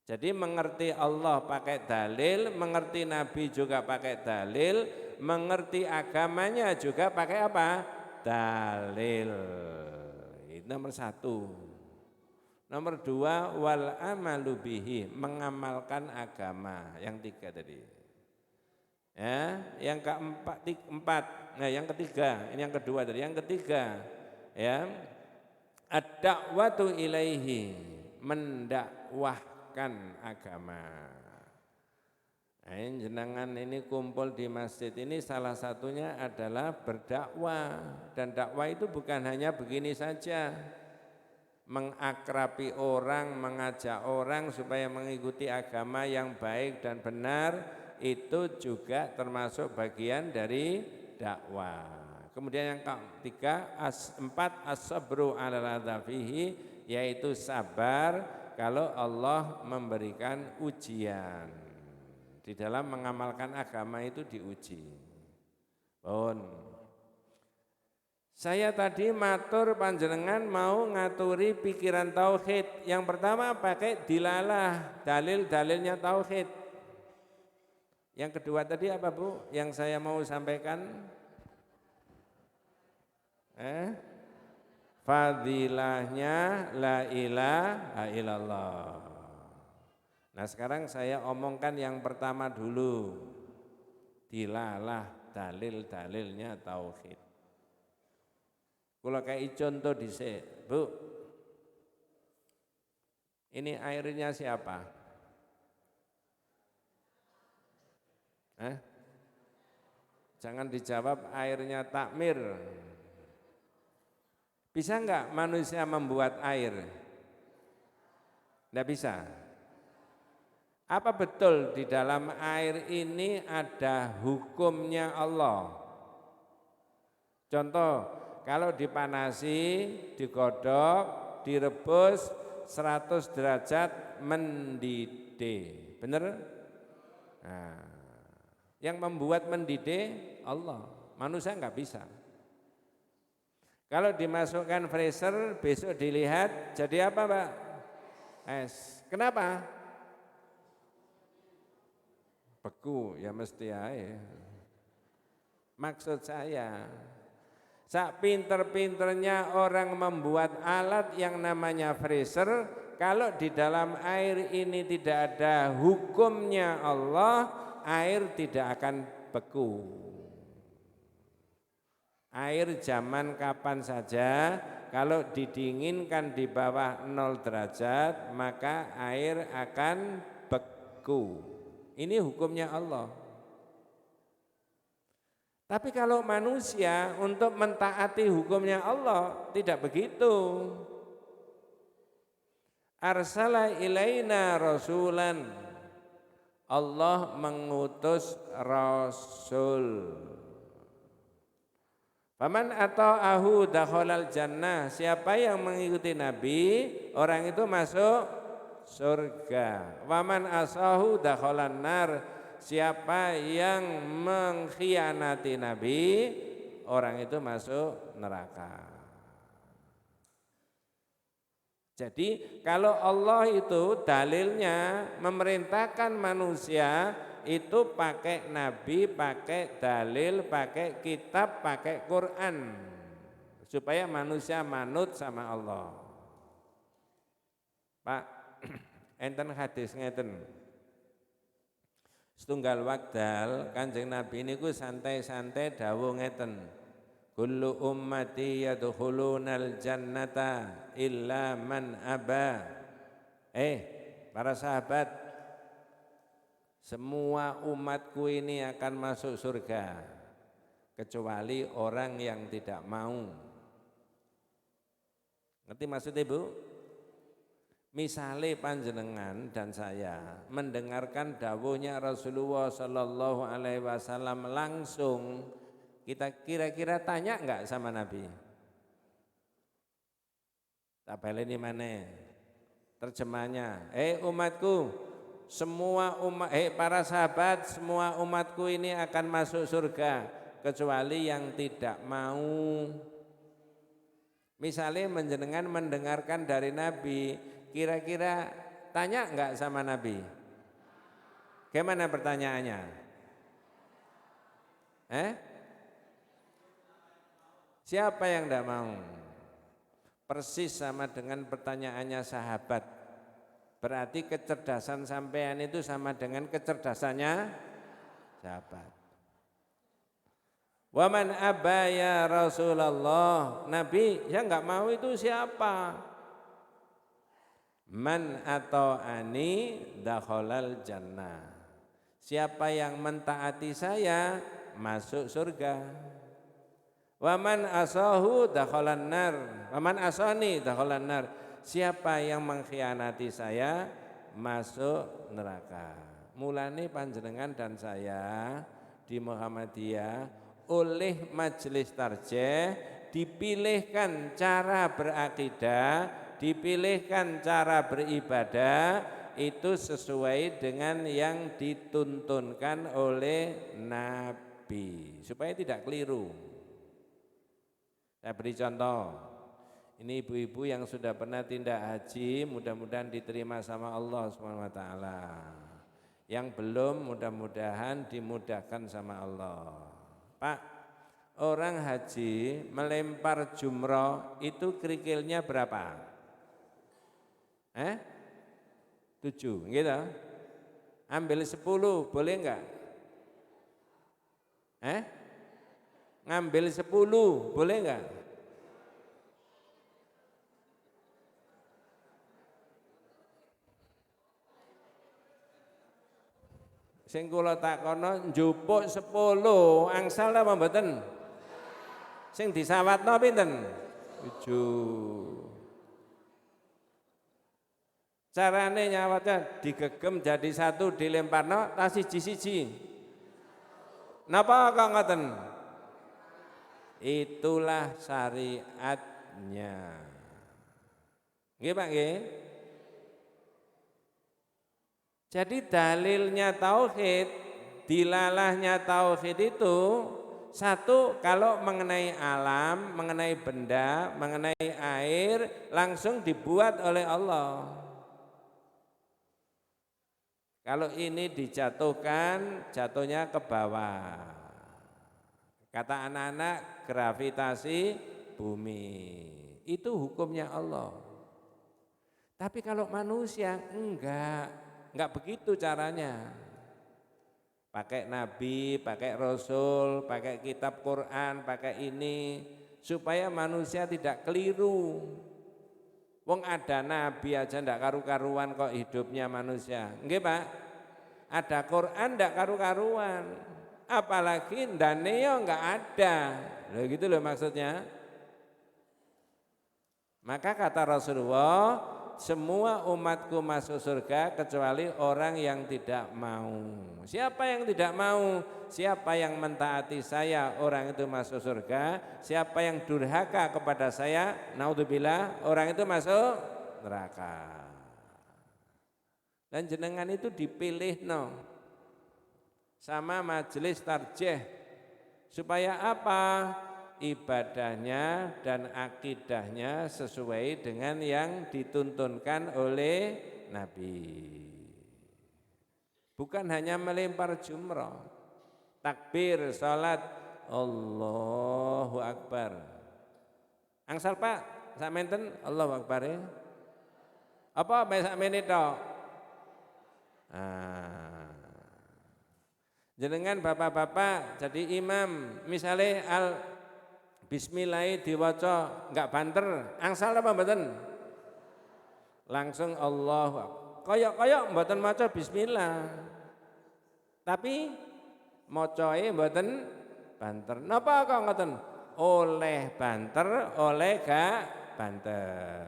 Jadi mengerti Allah pakai dalil, mengerti Nabi juga pakai dalil, mengerti agamanya juga pakai apa? Dalil. Itu nomor 1. Nomor 2, wal amalu bihi, mengamalkan agama. Yang 3 tadi. Ya, yang keempat, nah yang ketiga, ini yang kedua tadi. Yang ketiga, ya, ad-da'watu ilaihi, mendakwah agama. Nah, jenengan ini kumpul di masjid ini salah satunya adalah berdakwah, dan dakwah itu bukan hanya begini saja, mengakrabi orang, mengajak orang supaya mengikuti agama yang baik dan benar, itu juga termasuk bagian dari dakwah. Kemudian yang ketiga, 4, as-sabru 'alal adzafihi, yaitu sabar kalau Allah memberikan ujian. Di dalam mengamalkan agama itu diuji. Saya tadi matur panjenengan mau ngaturi pikiran tauhid. Yang pertama pakai dilalah, dalil-dalilnya tauhid. Yang kedua tadi apa Bu? Yang saya mau sampaikan? Fadilahnya la ilaha illallah. Nah sekarang saya omongkan yang pertama dulu. Dilalah, dalil-dalilnya tauhid. Kalau kayak contoh dhisik, Bu. Ini airnya siapa? Jangan dijawab airnya takmir. Bisa enggak manusia membuat air? Enggak bisa. Apa betul di dalam air ini ada hukumnya Allah? Contoh, kalau dipanasi, digodok, direbus 100 derajat mendidih. Benar? Nah, yang membuat mendidih Allah, manusia enggak bisa. Kalau dimasukkan freezer, besok dilihat jadi apa Pak? Es. Kenapa? Beku, ya mesti aja. Maksud saya, sak pinter-pinternya orang membuat alat yang namanya freezer, kalau di dalam air ini tidak ada hukumnya Allah, air tidak akan beku. Air zaman kapan saja, kalau didinginkan di bawah 0 derajat, maka air akan beku. Ini hukumnya Allah. Tapi kalau manusia untuk mentaati hukumnya Allah tidak begitu. Arsala ilaina rasulan. Allah mengutus rasul. Faman ata'ahu dakhalal jannah. Siapa yang mengikuti Nabi, orang itu masuk surga. Waman asahu dakhalan nar. Siapa yang mengkhianati Nabi, orang itu masuk neraka. Jadi kalau Allah itu dalilnya memerintahkan manusia itu pakai Nabi, pakai dalil, pakai kitab, pakai Quran. Supaya manusia manut sama Allah. Pak, enten hadis ngeten. Setunggal wekdal Kanjeng Nabi niku santai-santai dawuh ngeten. Kullu ummati yadkhulunal jannata illa man aba. Para sahabat, semua umatku ini akan masuk surga kecuali orang yang tidak mau. Ngerti maksudnya, Bu? Misale panjenengan dan saya mendengarkan dawuhnya Rasulullah Sallallahu Alaihi Wasallam langsung, kita kira-kira tanya enggak sama Nabi? Tak baleni mana? Terjemahnya, umatku, semua umat, para sahabat, semua umatku ini akan masuk surga kecuali yang tidak mau. Misalnya menjenengan mendengarkan dari Nabi, kira-kira tanya enggak sama Nabi? Gimana pertanyaannya? Siapa yang enggak mau? Persis sama dengan pertanyaannya sahabat. Berarti kecerdasan sampean itu sama dengan kecerdasannya sahabat. Waman aba ya Rasulullah. Nabi, yang enggak mau itu siapa? Man atau ani dakhalal jannah. Siapa yang mentaati saya masuk surga. Waman asahu dakhalan nar. Waman asani dakhalan nar. Siapa yang mengkhianati saya masuk neraka. Mulane panjenengan dan saya di Muhammadiyah oleh majelis tarjih dipilihkan cara berakidah, dipilihkan cara beribadah itu sesuai dengan yang dituntunkan oleh Nabi supaya tidak keliru. Saya beri contoh, ini ibu-ibu yang sudah pernah tindak haji mudah-mudahan diterima sama Allah SWT. Yang belum mudah-mudahan dimudahkan sama Allah. Pak, orang haji melempar jumroh itu kerikilnya berapa? 7, gitu. Ambil 10, boleh enggak? Ngambil 10, boleh enggak? Sing kula takono njupuk 10, angsal apa mboten? Sing disawatno pinten? 7. Carane nyawatnya digegem jadi 1 dilemparno ta siji-siji. Napa kok ngoten? Itulah syariatnya. Nggih Pak nggih? Jadi dalilnya tauhid, dilalahnya tauhid itu satu, kalau mengenai alam, mengenai benda, mengenai air langsung dibuat oleh Allah. Kalau ini dijatuhkan, jatuhnya ke bawah. Kata anak-anak, gravitasi bumi. Itu hukumnya Allah. Tapi kalau manusia enggak begitu caranya. Pakai nabi, pakai rasul, pakai kitab Quran, pakai ini supaya manusia tidak keliru. Wong ada nabi aja ndak karu-karuan kok hidupnya manusia. Nggih, Pak? Ada Quran ndak karu-karuan. apalagi ndane yo enggak ada. Loh gitu loh maksudnya. Maka kata Rasulullah, semua umatku masuk surga kecuali orang yang tidak mau. Siapa yang tidak mau? Siapa yang mentaati saya, orang itu masuk surga. Siapa yang durhaka kepada saya, naudzubillah, orang itu masuk neraka. Dan jenengan itu dipilih sama majelis tarjih. Supaya apa? Ibadahnya dan akidahnya sesuai dengan yang dituntunkan oleh Nabi. Bukan hanya melempar jumrah, takbir, salat, Allahu Akbar. Angsal Pak, sakmenten Allahu Akbar ya. Apa sakmene tok? Jenengan bapak-bapak jadi imam, misalnya Bismillah diwaca enggak banter, angsal apa mboten? Langsung Allah. Koyok-koyok mboten maca bismillah. Tapi macae mboten banter. Napa kok ngoten? Oleh banter, oleh gak banter.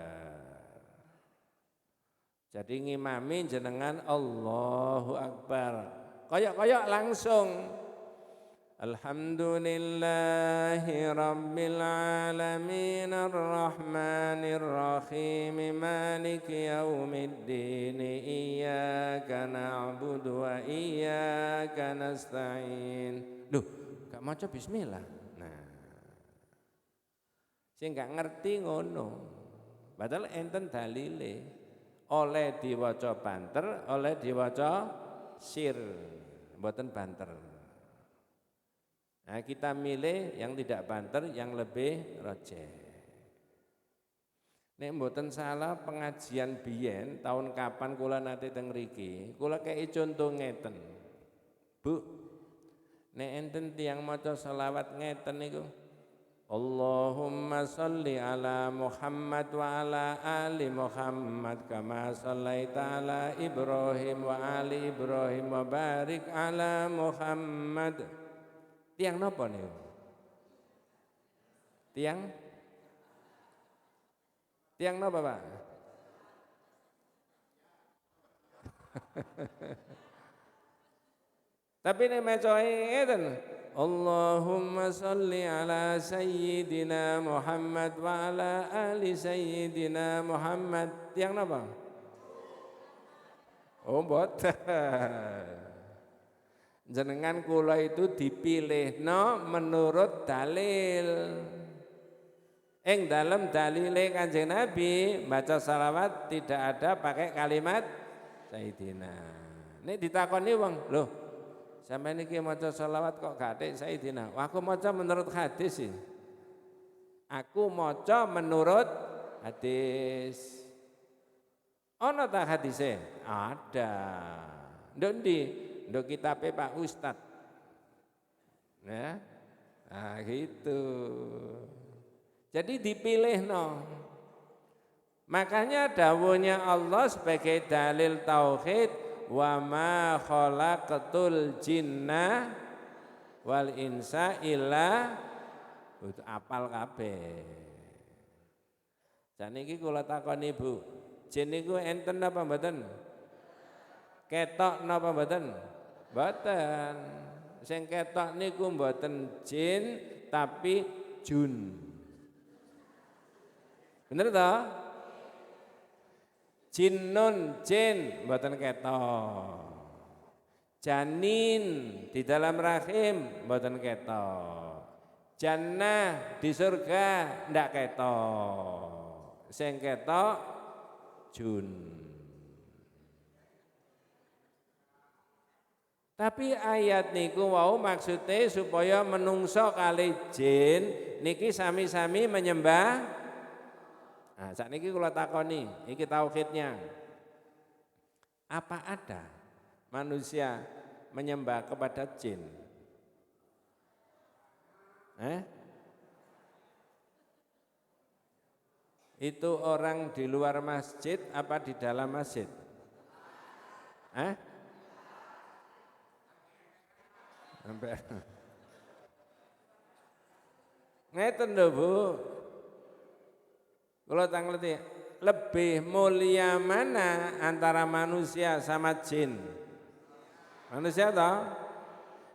Jadi ngimami jenengan Allahu Akbar. Koyok-koyok langsung. Alhamdulillahi Rabbil Alamin Ar-Rahmanir Rahim Maliki Yaumiddin Iyyaka na'budu wa iyyaka nasta'in. Loh, gak maca bismillah. Nah, sing gak ngerti ngono. Padahal enten dalile. Oleh diwaca banter, oleh diwaca sir, mboten banter. Nah, kita milih yang tidak banter, yang lebih rojeh. Nek mboten salah pengajian biyen tahun kapan kula nate teng mriki, kula kei contoh ngeten. Bu, nek enten tiyang maca selawat ngeten niku. Allahumma sholli ala Muhammad wa ala ali Muhammad kama shallaita ala Ibrahim wa ali Ibrahim wa barik ala Muhammad. Tiang napa niku? Tiang napa, Pak? Tapi nek maca ngeten, Allahumma sholli ala sayyidina Muhammad wa ala ali sayyidina Muhammad. Tiang napa? Oh, mboten. Jenengan kula itu dipilih menurut dalil. Dalam dalile Kanjeng Nabi baca salawat tidak ada pakai kalimat Sayyidina. Ini ditakoni wong, loh sampai niki maca salawat kok gak ada Sayyidina. Aku maca menurut hadis sih. Aku maca menurut hadis. Ono ta hadise? Ada. Nduk ndi? Nduk kitabe Pak Ustad. Ya. Nah, gitu. Jadi dipilih Makanya dawuhnya Allah sebagai dalil tauhid, wa ma khalaqatul jinna wal insa illa apal kabeh. Saniki kula takoni Bu, jin niku enten apa mboten? Ketok napa mboten? Mboten. Sing ketok niku mboten jin tapi jun. Bener toh? Jinnun jin mboten ketok. Janin di dalam rahim mboten ketok. Jannah di surga ndak ketok. Sing ketok jun. Tapi ayat niku wau maksudnya supaya menungso kali jin niki sami-sami menyembah. Nah, saat niki kula takoni, iki tauhidnya. Apa ada manusia menyembah kepada jin? Itu orang di luar masjid apa di dalam masjid? Sampai ngeten lho Bu. Kula tangleti lebih mulia mana antara manusia sama jin? Manusia toh?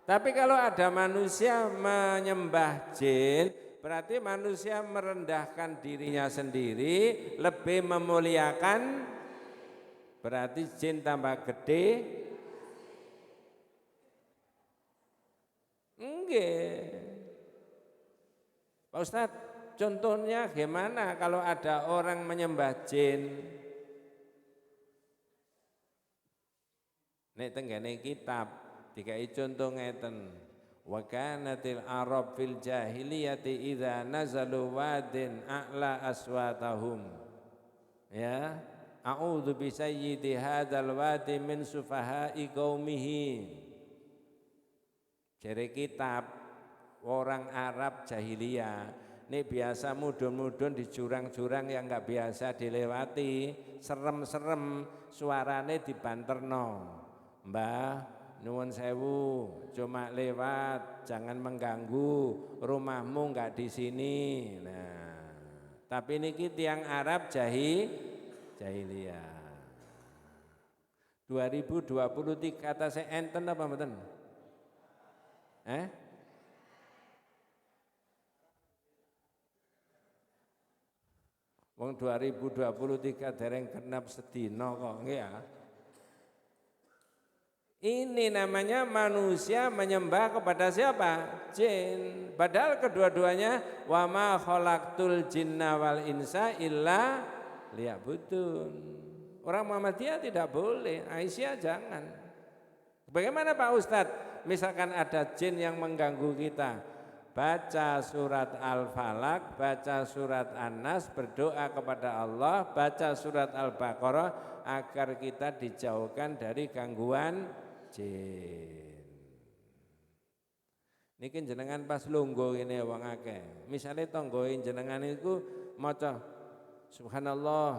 Tapi kalau ada manusia menyembah jin, berarti manusia merendahkan dirinya sendiri, lebih memuliakan, berarti jin tambah gede. Enggak. Pak Ustadz, contohnya gimana kalau ada orang menyembah jin? Nek tenggene kitab dikai contoh ngeten. Wa kanatil arab fil jahiliyati idza nazalu wadin a'la aswatahum. Ya, a'udzu bi sayyidi hadzal wadi min sufahai qaumihi. Jere kitab orang Arab jahiliyah ini biasa mudun-mudun di jurang-jurang yang enggak biasa dilewati, serem-serem, suarane dibanterno. Mbah, nuwun sewu, cuma lewat, jangan mengganggu, rumahmu enggak di sini. Nah, tapi niki tiang Arab jahiliyah. 2023 kata saya enten apa mboten? Wong 2023 dereng genap sedina kok nggih ya. Ini namanya manusia menyembah kepada siapa? Jin. Padahal kedua-duanya wa ma khalaqtul jinna wal insa illa liya'budun. Orang Muhammadiyah tidak boleh, Aisyah jangan. Bagaimana Pak Ustadz? Misalkan ada jin yang mengganggu kita, baca surat Al-Falaq, baca surat An-Nas, berdoa kepada Allah, baca surat Al-Baqarah agar kita dijauhkan dari gangguan jin. Niki jenengan pas lungguh ini wong akeh. Misale tangga jenengan iku maca subhanallah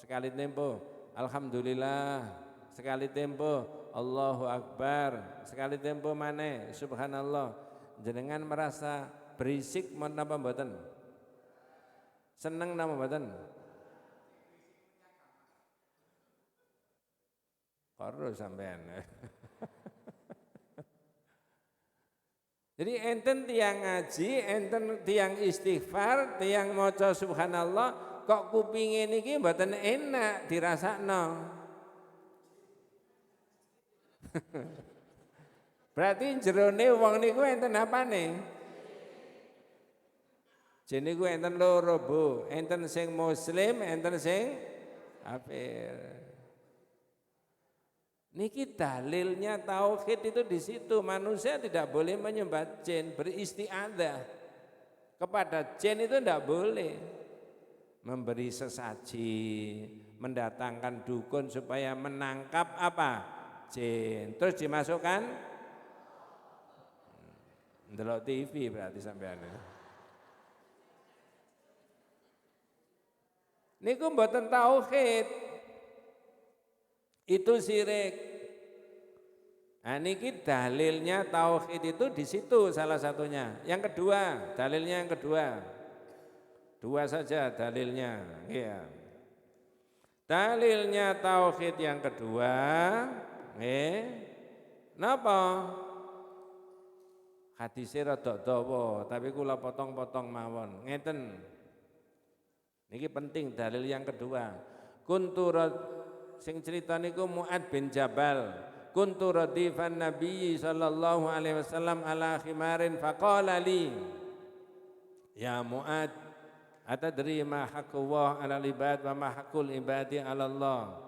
sekali tempo, alhamdulillah sekali tempo, Allahu akbar sekali tempo maneh, subhanallah. Jenengan merasa berisik menapa mboten? Seneng napa mboten? Karo sampean. Jadi enten tiang ngaji, enten tiang istighfar, tiang maca subhanallah, kok kupinge niki mboten enak dirasakno. Berarti jerone wong niku enten apane? Jin niku enten loro, Bu. Enten sing muslim, enten sing kafir. Niki dalilnya tauhid itu di situ. Manusia tidak boleh menyembah jin, beristiadah kepada jin itu tidak boleh. Memberi sesaji, mendatangkan dukun supaya menangkap apa? Jin. Terus dimasukkan ndelok TV berarti sampean. Niku mboten tauhid. Itu syirik. Nah, niki dalilnya tauhid itu di situ salah satunya. Yang kedua, dalilnya yang kedua. Dua saja dalilnya, iya. Dalilnya tauhid yang kedua, napa? Hadise rada dawa, tapi kula potong-potong mawon. Ngeten. Niki penting dalil yang kedua. Sing cerita niku Mu'ad bin Jabal. Kuntu radifan Nabi sallallahu alaihi wasallam ala khimarin faqala li ya Mu'ad atadri ma haqqullah 'alal ibad wa ma haqqul ibadi 'ala Allah.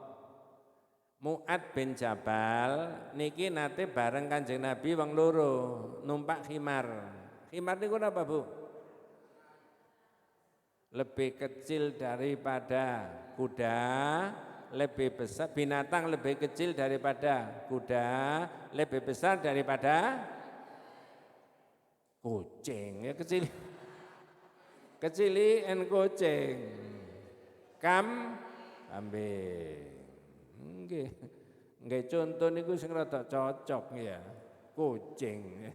Mu'ad bin Jabal niki nate bareng Kanjeng Nabi wong loro numpak khimar. Khimar niku napa, Bu? Lebih kecil daripada kuda, lebih besar, binatang lebih kecil daripada kuda, lebih besar daripada kucing. Ya kecil, kecilin kucing, kambing. Nggih, contoh niku sing rada cocok ya. kucing.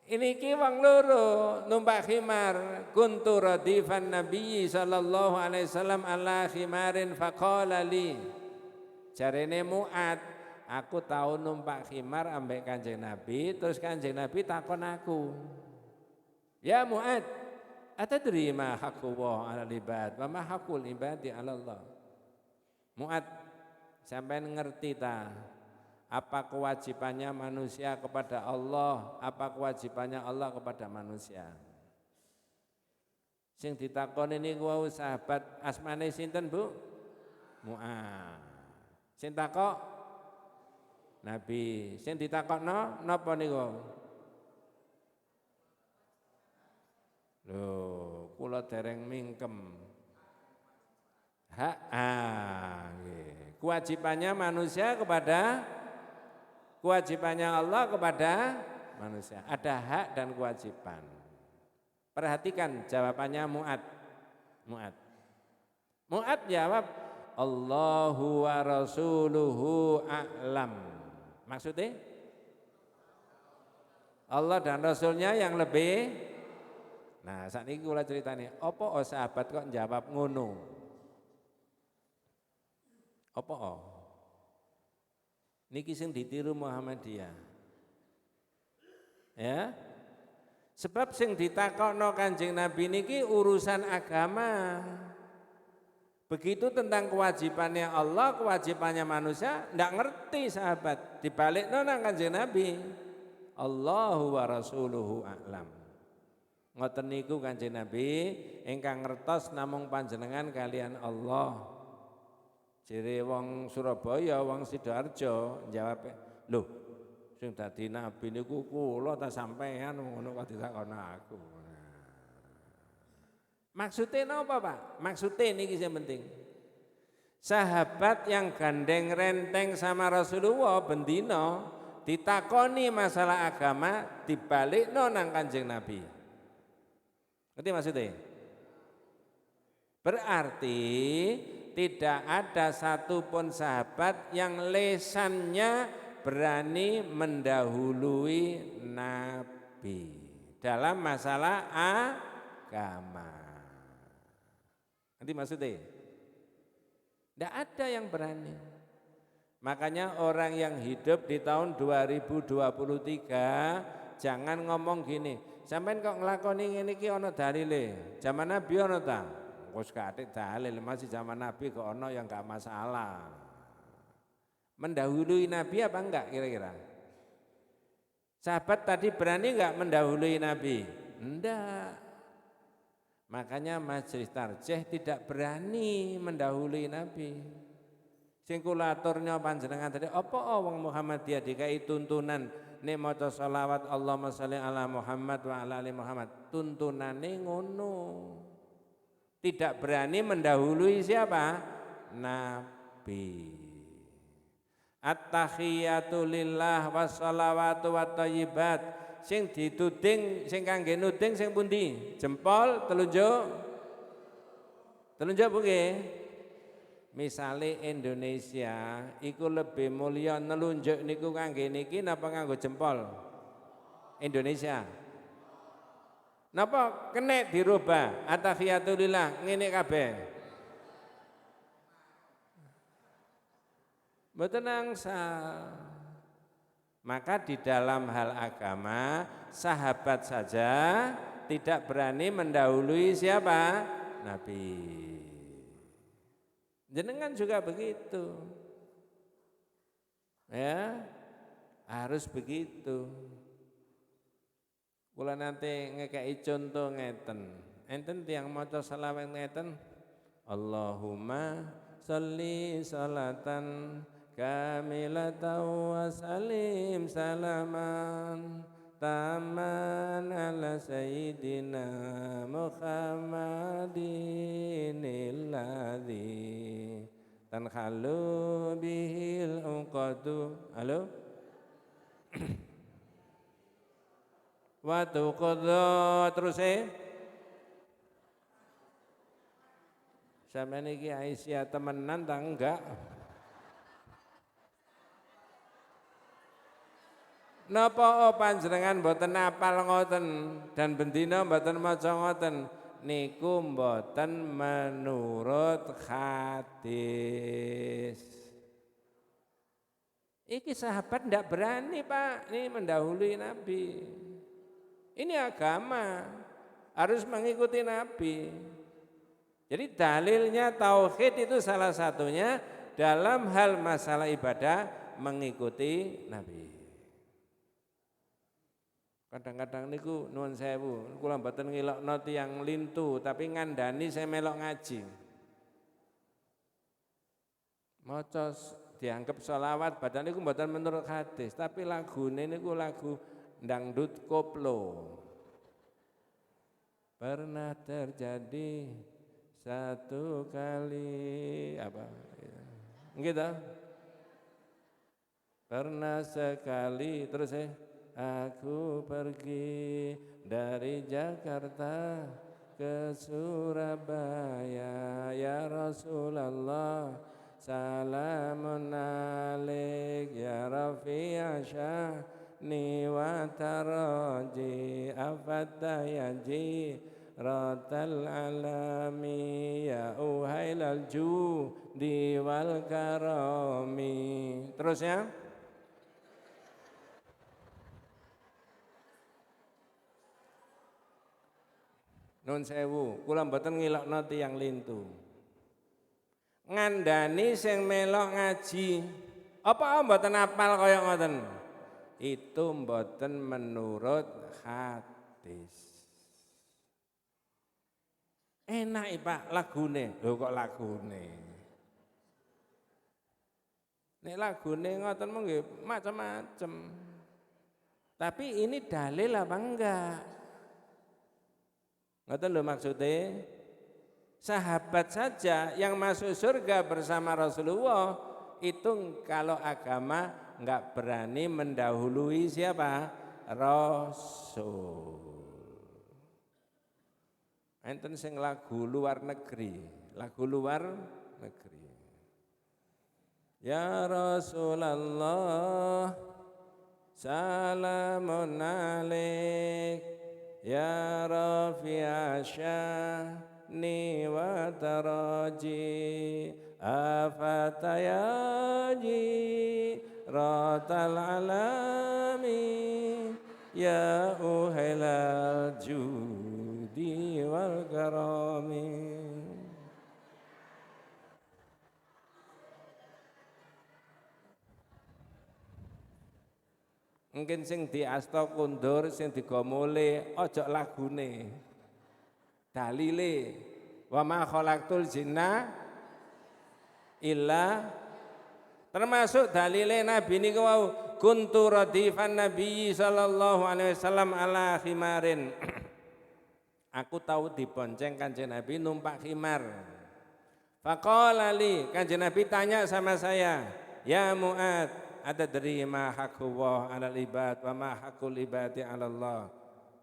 Ini ki wong loro numpak khimar, kuntu radifan Nabi sallallahu alaihi wasallam ala khimarin faqala li. Jarene Mu'ad, aku tahu numpak khimar ambek Kanjeng Nabi, terus Kanjeng Nabi takon aku. Ya Mu'ad, atadri ma haqqu wa 'alal ibad wa ma haqqul ibadi 'ala Allah. Mu'ad, sampean ngerti ta? Apa kewajibannya manusia kepada Allah, apa kewajibannya Allah kepada manusia? Sing ditakoni niku wau sahabat, asmane sinten, Bu? Mu'ad. Sing takok Nabi, sing ditakokno napa niku? Lho, kula dereng mingkem. Nggih. Kewajibannya manusia kewajibannya Allah kepada manusia. Ada hak dan kewajiban. Perhatikan jawabannya Mu'ad. Mu'ad jawab, Allahu wa rasuluhu a'lam. Maksudnya? Allah dan Rasulnya yang lebih. Nah, saat ini kula ceritanya, apa sahabat kok jawab ngono? Apa? Niki sing ditiru Muhammadiyah. Ya. Sebab sing ditakokno Kanjeng Nabi niki urusan agama. Begitu tentang kewajibannya Allah, kewajibannya manusia, ndak ngerti sahabat. Dibalikno nang Kanjeng Nabi. Allahu wa rasuluhu a'lam. Ngoten niku Kanjeng Nabi ingkang ngertos namung panjenengan kalian Allah. Jere wong Surabaya, wong Sidoarjo jawab, "Lho, sing dadi nabi niku kula ta sampean ngono kok ditakoni aku." Maksudnya napa, Pak? Maksudnya niki sing penting. Sahabat yang gandeng renteng sama Rasulullah bendino ditakoni masalah agama dibalikno nang Kanjeng Nabi. Ngerti maksudnya? Berarti tidak ada satupun sahabat yang lesannya berani mendahului Nabi dalam masalah agama. Nanti maksudnya? Tidak ada yang berani. Makanya orang yang hidup di tahun 2023 jangan ngomong gini, sampean kok nglakoni ngene iki ana dalile. Zaman Nabi ana ta? Wis kathik dalil, masih zaman Nabi kok ono yang enggak masalah. Mendahului Nabi apa enggak kira-kira? Sahabat tadi berani enggak mendahului Nabi? Enggak. Makanya majelis tarjih tidak berani mendahului Nabi. Sing kula aturnya panjenengan tadi, apa wong Muhammadiyah dikai tuntunan nek maca selawat Allahumma sholli ala Muhammad wa ala ali Muhammad. Tuntunane ngono. Tidak berani mendahului siapa? Nabi. At-tahiyatu lillah wassalawatu wattayyibat. Sing dituding, sing kangge nuding sing pundi? Jempol, telunjuk. Telunjuk nggih. Misale Indonesia iku lebih mulia nelunjuk niku kangge niki napa nganggo jempol? Indonesia. Napa kena dirubah? At-tahiyatulillah ngene kabeh. Mboten angsa. Maka di dalam hal agama sahabat saja tidak berani mendahului siapa? Nabi. Jenengan juga begitu. Ya, harus begitu. Kula nanti ngekei contoh ngeten. Enten tiyang maca selawat ngeten. Allahumma sholli sholatan kamilatan wa salim salaman taman ala sayyidina Muhammadin alladzi tanhalu bihil uqadu. Halo? Wa tuqadha terus sampeyan iki Aisyah temenan ta enggak? Napa panjenengan mboten apal ngoten dan bendina mboten maca ngoten? Niku mboten menurut hadis. Iki sahabat ndak berani Pak, ini mendahului Nabi. Ini agama, harus mengikuti Nabi. Jadi dalilnya tauhid itu salah satunya dalam hal masalah ibadah mengikuti Nabi. Kadang-kadang niku nuwun sewu, kula mboten ngilokno tiyang lintu, tapi ngandani saya melok ngaji. Maca dianggap sholawat badan niku mboten menurut hadis, tapi lagune niku lagu dangdut koplo. Pernah terjadi satu kali apa? Gitu. Pernah sekali terus aku pergi dari Jakarta ke Surabaya, ya Rasulullah, salamun alaik ya Rafi'a sya'ni wa taraji afattayaji ratal alami ya uhailal judi wal karami. Terus ya. Nun sewu, kula mboten ngilokno tiyang lintu. Ngandani sing melok ngaji, apa mboten apal kaya ngoten? Itu mboten menurut hadis. Enak Pak lagune. Lho kok lagune? Nek lagune ngoten mong nggih macam-macam. Tapi ini dalil apa enggak? Ngoten lho maksudnya, sahabat saja yang masuk surga bersama Rasulullah itu kalau agama enggak berani mendahului siapa? Rasul. Enten sing lagu luar negeri, lagu luar negeri. Ya Rasulullah, salamun alaik, ya Rafi'a sya'ni wa taraji, afatayaji ratal alami, ya uhailal judi wal karami. Mungkin sing diasta kundur, sing digomole, ojo lagune. Dalile, wa ma khalaqtul jinna illa, termasuk dalile Nabi niku wau kuntu radifan Nabi sallallahu alaihi wasallam ala khimarin. Aku tahu dibonceng Kanjeng Nabi numpak khimar. Faqala li, Kanjeng Nabi tanya sama saya, ya Mu'ad, ada dari ma haqqullah 'alal ibad wa ma haqqul ibadi 'alallah.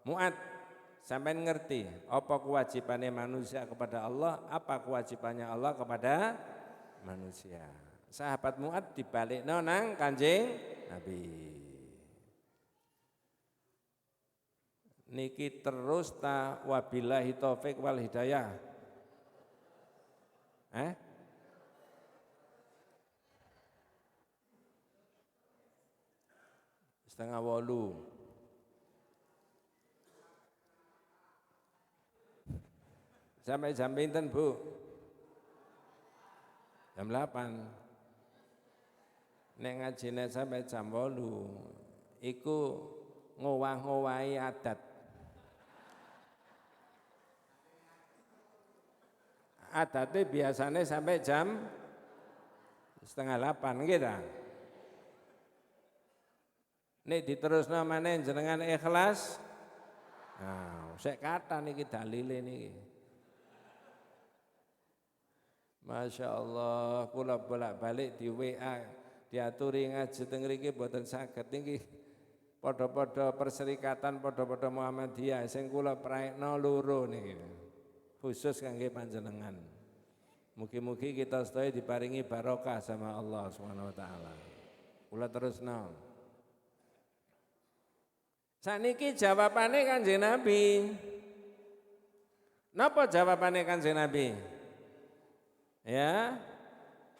Mu'ad, sampean ngerti apa kewajibannya manusia kepada Allah, apa kewajibannya Allah kepada manusia. Sahabat Mu'ad dibalikno nang Kanjeng Nabi. Niki terus ta wabillahi taufik wal hidayah. Setengah 8. Sampai jam pinten Bu? Jam 8. Nek ngajine sampai jam 8. Iku ngowah-ngowahi adat. Adatnya biasanya sampai jam setengah 8 gitu. Nek diterusno maneh jenengan ikhlas. Nah, sik kata niki dalile niki. Masya Allah, kula bolak-balik di WA diaturi ngaji teng mriki boten saged niki. Padha-padha perserikatan, padha-padha Muhammadiyah sing kula praekno loro niki. Khusus kangge panjenengan. Mugi-mugi kita sedaya diparingi barokah sama Allah Subhanahu wa taala. Kula terusno. Sakniki jawabane Kanjeng Nabi. Napa jawabane Kanjeng Nabi? Ya,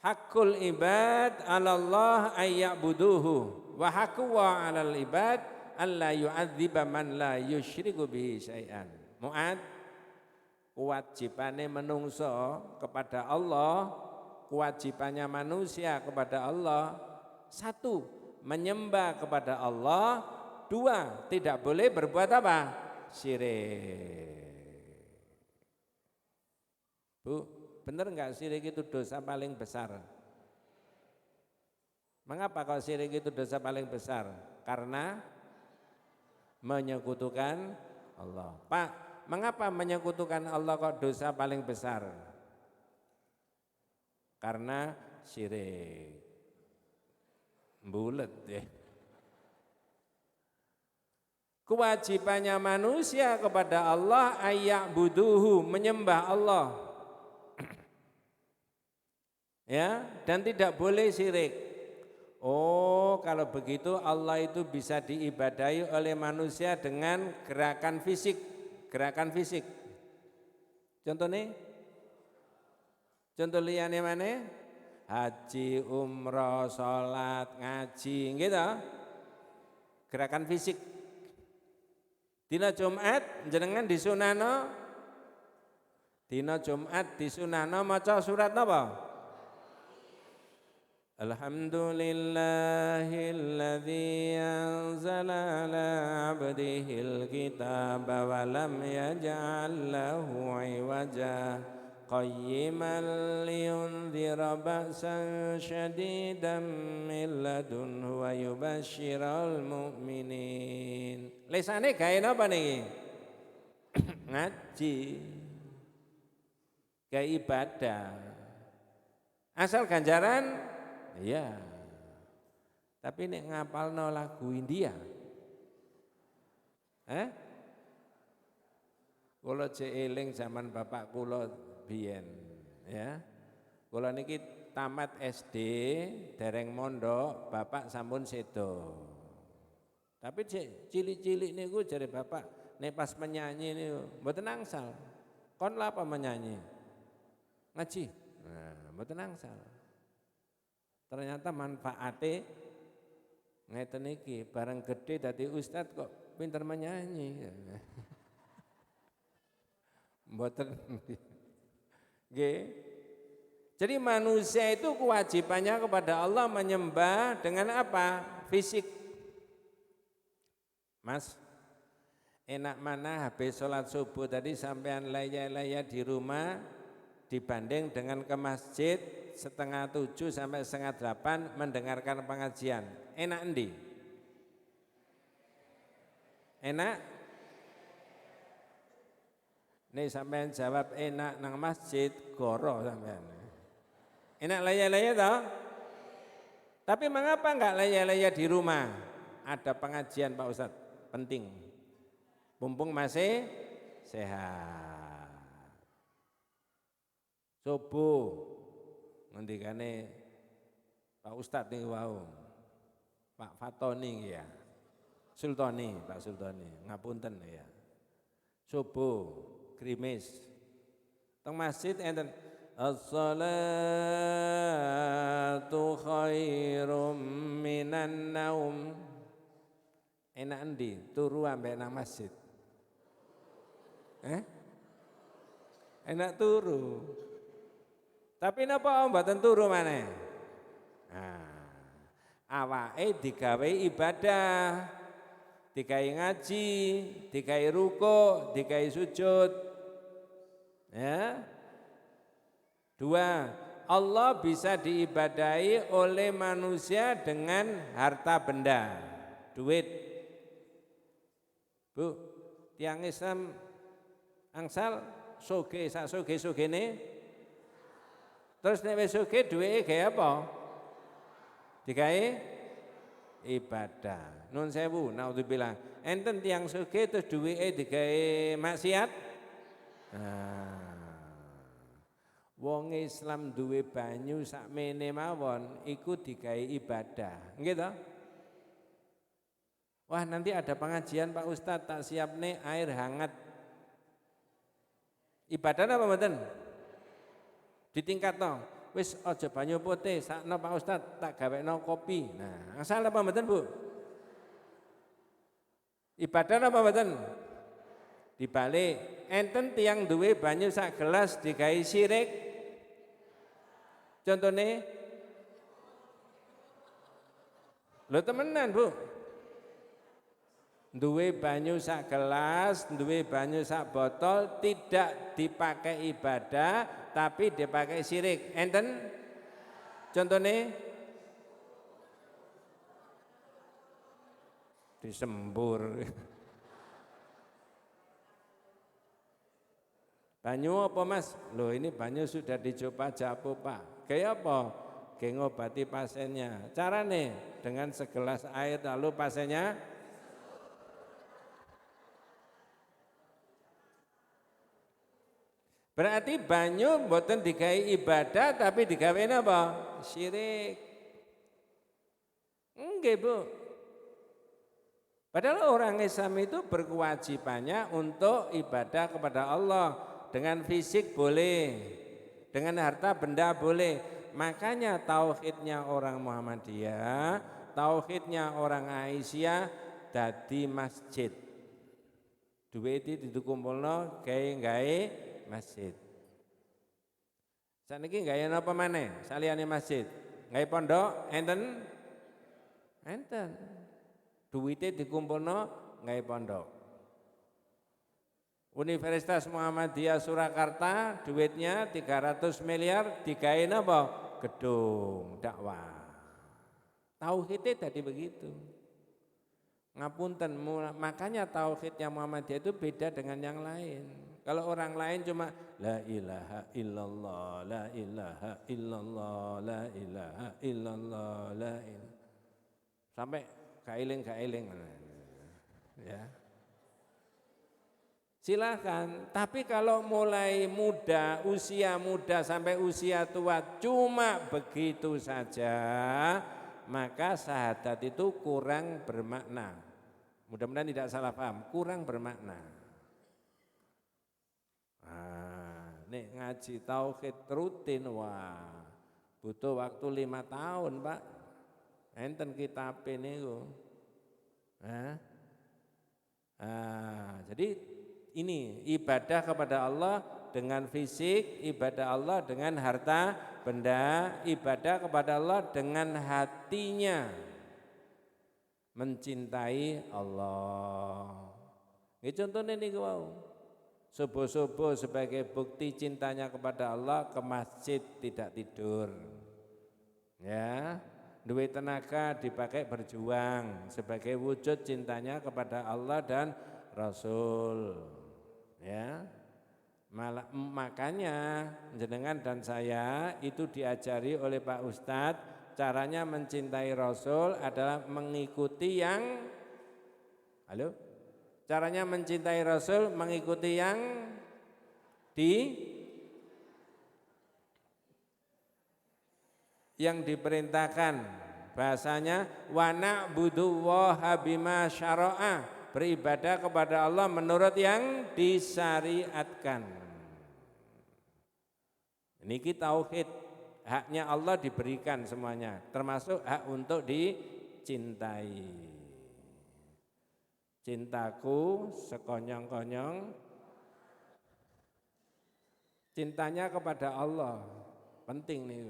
hakul ibad 'alallah ayya'buduhu wa haqqu 'alal ibad alla yu'adziba man la yusyriku bihi syai'an. Mu'ad, kewajibane menungso kepada Allah, kewajibannya manusia kepada Allah, satu, menyembah kepada Allah, dua, tidak boleh berbuat apa? Syirik. Bu, benar enggak syirik itu dosa paling besar? Mengapa kalau syirik itu dosa paling besar? Karena menyekutukan Allah. Pak, mengapa menyekutukan Allah kok dosa paling besar? Karena syirik. Bulet deh. Kewajibannya manusia kepada Allah ayya'buduhu, menyembah Allah. Ya, dan tidak boleh syirik. Oh, kalau begitu Allah itu bisa diibadahi oleh manusia dengan gerakan fisik. Gerakan fisik. Contohnya? Contoh liyane mana? Haji, umroh, sholat, ngaji, gitu. Gerakan fisik. Dina Jumat jenengan disunahno. Dina Jumat disunahno maca surat napa? Alhamdulillahilladzi anzala ala abdihil kitaba wa lam yaj'al lahu 'iwaja qayyiman liyunzira ba'san syadidan min ladunhu wa yubashshiral mu'minin. Lesane gawe napa niki? Ngaji. Gawe ibadah. Asal ganjaran. Iya, tapi nek ngapalno lagu India, kula cek eling zaman bapak kula biyen, ya. Kula niki tamat SD, dereng mondok, bapak sampun sedo. Tapi cek cilik-cilik niku jare bapak, nek pas menyanyi niku mboten angsal. Kon lha apa menyanyi? Ngaji. Nah, mboten angsal. Ternyata manfaatnya ngeten iki, bareng gede dadi ustad kok pinter menyanyi. Mboten. Nggih. Jadi manusia itu kewajibannya kepada Allah menyembah dengan apa? Fisik. Mas, enak mana habis sholat subuh tadi sampean laya-laya di rumah dibanding dengan ke masjid 6:30 sampai 7:30 mendengarkan pengajian. Enak endi? Enak? Nih sampean jawab enak nang masjid, goro sampean. Enak laya-laya toh? Tapi mengapa enggak laya-laya di rumah? Ada pengajian Pak Ustadz, penting. Mumpung masih sehat. Subuh ngendikane Pak Ustadz nih wau, Pak Fatoni ya, Sultoni, Pak Sultoni, ngapunten ya. Subuh, krimis, teng masjid enten as-salatu khairum minan naum. Enak endi turu ambek nang masjid? Enak turu. Tapi napa mboten turu maneh? Nah, awake digawe ibadah, digawe ngaji, digawe ruku', digawe sujud. Ya. Dua, Allah bisa diibadahi oleh manusia dengan harta benda, duit. Bu, tiang Islam angsal soge sak soge-sogene. Terus nek wis sugih duweke gawe apa? Digawe ibadah. Nun sewu, naudzubillah. Enten tiang sugih terus duweke digawe maksiat. Wong Islam duwe banyu sakmene mawon iku digawe ibadah. Nggih to? Wah nanti ada pengajian Pak Ustadz, tak siap nih air hangat. Ibadah apa mboten? Ditingkatno. Wis aja banyu putih, sakno Pak Ustadz tak gawekno kopi. Nah, asal apa mboten Bu? Ibadah apa mboten? Dibalik, enten tiang duwe banyu sak gelas digawe syirik. Contohnya, lho temenan Bu. Duwe banyu sak gelas, duwe banyu sak botol tidak dipakai ibadah tapi dipakai syirik. Enten? Contohnya disembur. Banyu apa Mas? Loh ini banyu sudah dicoba japo Pak. Kayak apa? Kayak ngobati pasiennya. Cara nih dengan segelas air lalu pasiennya berarti banyu mboten digawe ibadah tapi digawe apa? Syirik. Enggak Bu. Padahal orang Islam itu berkewajibannya untuk ibadah kepada Allah. Dengan fisik boleh, dengan harta benda boleh. Makanya tauhidnya orang Muhammadiyah, tauhidnya orang Aisyah dadi masjid. Duit itu dikumpulno gawe masjid. Saniki gawe napa maneh? Saliyane masjid. Gawe pondok enten? Enten. Duite dikumpulno gawe pondok. Universitas Muhammadiyah Surakarta duitnya 300 miliar digawe napa? Gedung dakwah. Tauhidnya tadi begitu. Ngapunten, makanya tauhidnya Muhammadiyah itu beda dengan yang lain. Kalau orang lain cuma la ilaha illallah, la ilaha illallah, la ilaha illallah, la ilaha. Sampai kailing. Ya. Silakan, tapi kalau mulai muda, usia muda sampai usia tua cuma begitu saja, maka syahadat itu kurang bermakna. Mudah-mudahan tidak salah paham, kurang bermakna. Nih ngaji tauhid rutin, wah butuh waktu 5 tahun Pak. Enten kitab ini jadi ini ibadah kepada Allah dengan fisik, ibadah Allah dengan harta benda, ibadah kepada Allah dengan hatinya mencintai Allah. Ini contohnya nih subuh-subuh sebagai bukti cintanya kepada Allah ke masjid tidak tidur. Ya, duit tenaga dipakai berjuang sebagai wujud cintanya kepada Allah dan Rasul. Ya, makanya jenengan dan saya itu diajari oleh Pak Ustadz caranya mencintai Rasul adalah mengikuti yang caranya mencintai Rasul mengikuti yang diperintahkan. Bahasanya wa na'budullaha bima syara'a, beribadah kepada Allah menurut yang disyariatkan. Niki tauhid, haknya Allah diberikan semuanya, termasuk hak untuk dicintai. Cintaku sekonyong-konyong, cintanya kepada Allah, penting nih.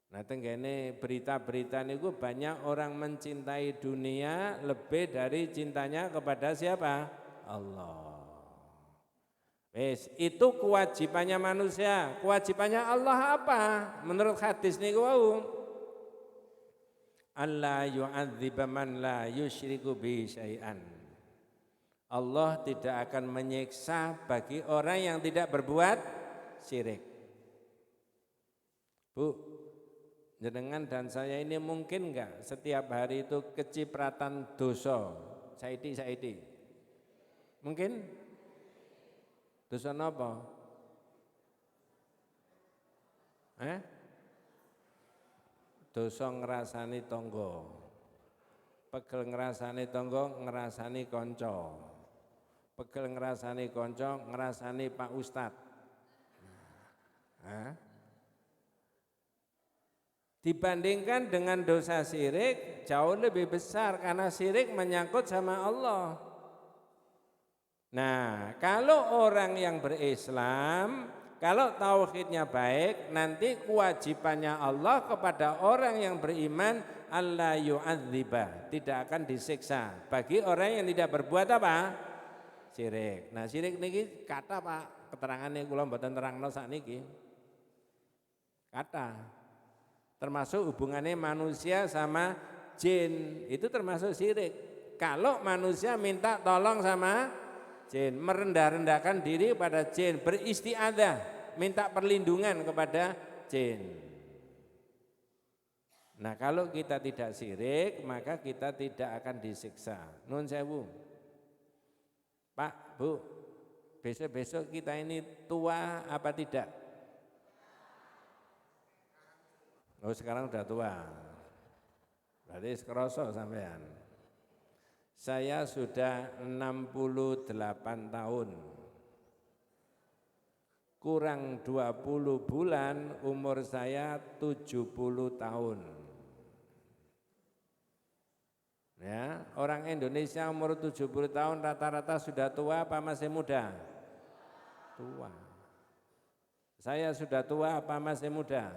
Nah tenggene berita-berita niku banyak orang mencintai dunia lebih dari cintanya kepada siapa? Allah. Wes, itu kewajibannya manusia. Kewajibannya Allah apa? Menurut hadis niku wau. Allah yu'adziba man la yusyriku bi syai'an. Allah tidak akan menyiksa bagi orang yang tidak berbuat syirik. Bu, jenengan dan saya ini mungkin enggak setiap hari itu kecipratan dosa, saiti. Mungkin? Dosa apa? Dosa ngrasani tangga. Pegel ngrasani tangga, ngrasani kanca. Pegel ngrasani kanca, ngrasani Pak Ustadz. Dibandingkan dengan dosa syirik jauh lebih besar karena syirik menyangkut sama Allah. Nah, kalau orang yang berislam, kalau tauhidnya baik, nanti kewajibannya Allah kepada orang yang beriman alla yu'adziba, tidak akan disiksa bagi orang yang tidak berbuat apa? Syirik. Nah, syirik niki kata Pak, keterangane kula mboten terangno sakniki. Kata termasuk hubungannya manusia sama jin, itu termasuk syirik. Kalau manusia minta tolong sama jin, merendah-rendahkan diri pada jin, beristiadzah, minta perlindungan kepada jin. Nah, kalau kita tidak syirik, maka kita tidak akan disiksa. Nun sewu. Pak, Bu, besok-besok kita ini tua apa tidak? Oh, sekarang udah tua. Berarti sekeroso sampean. Saya sudah 68 tahun. Kurang 20 bulan umur saya 70 tahun. Ya, orang Indonesia umur 70 tahun rata-rata sudah tua apa masih muda? Tua. Saya sudah tua apa masih muda?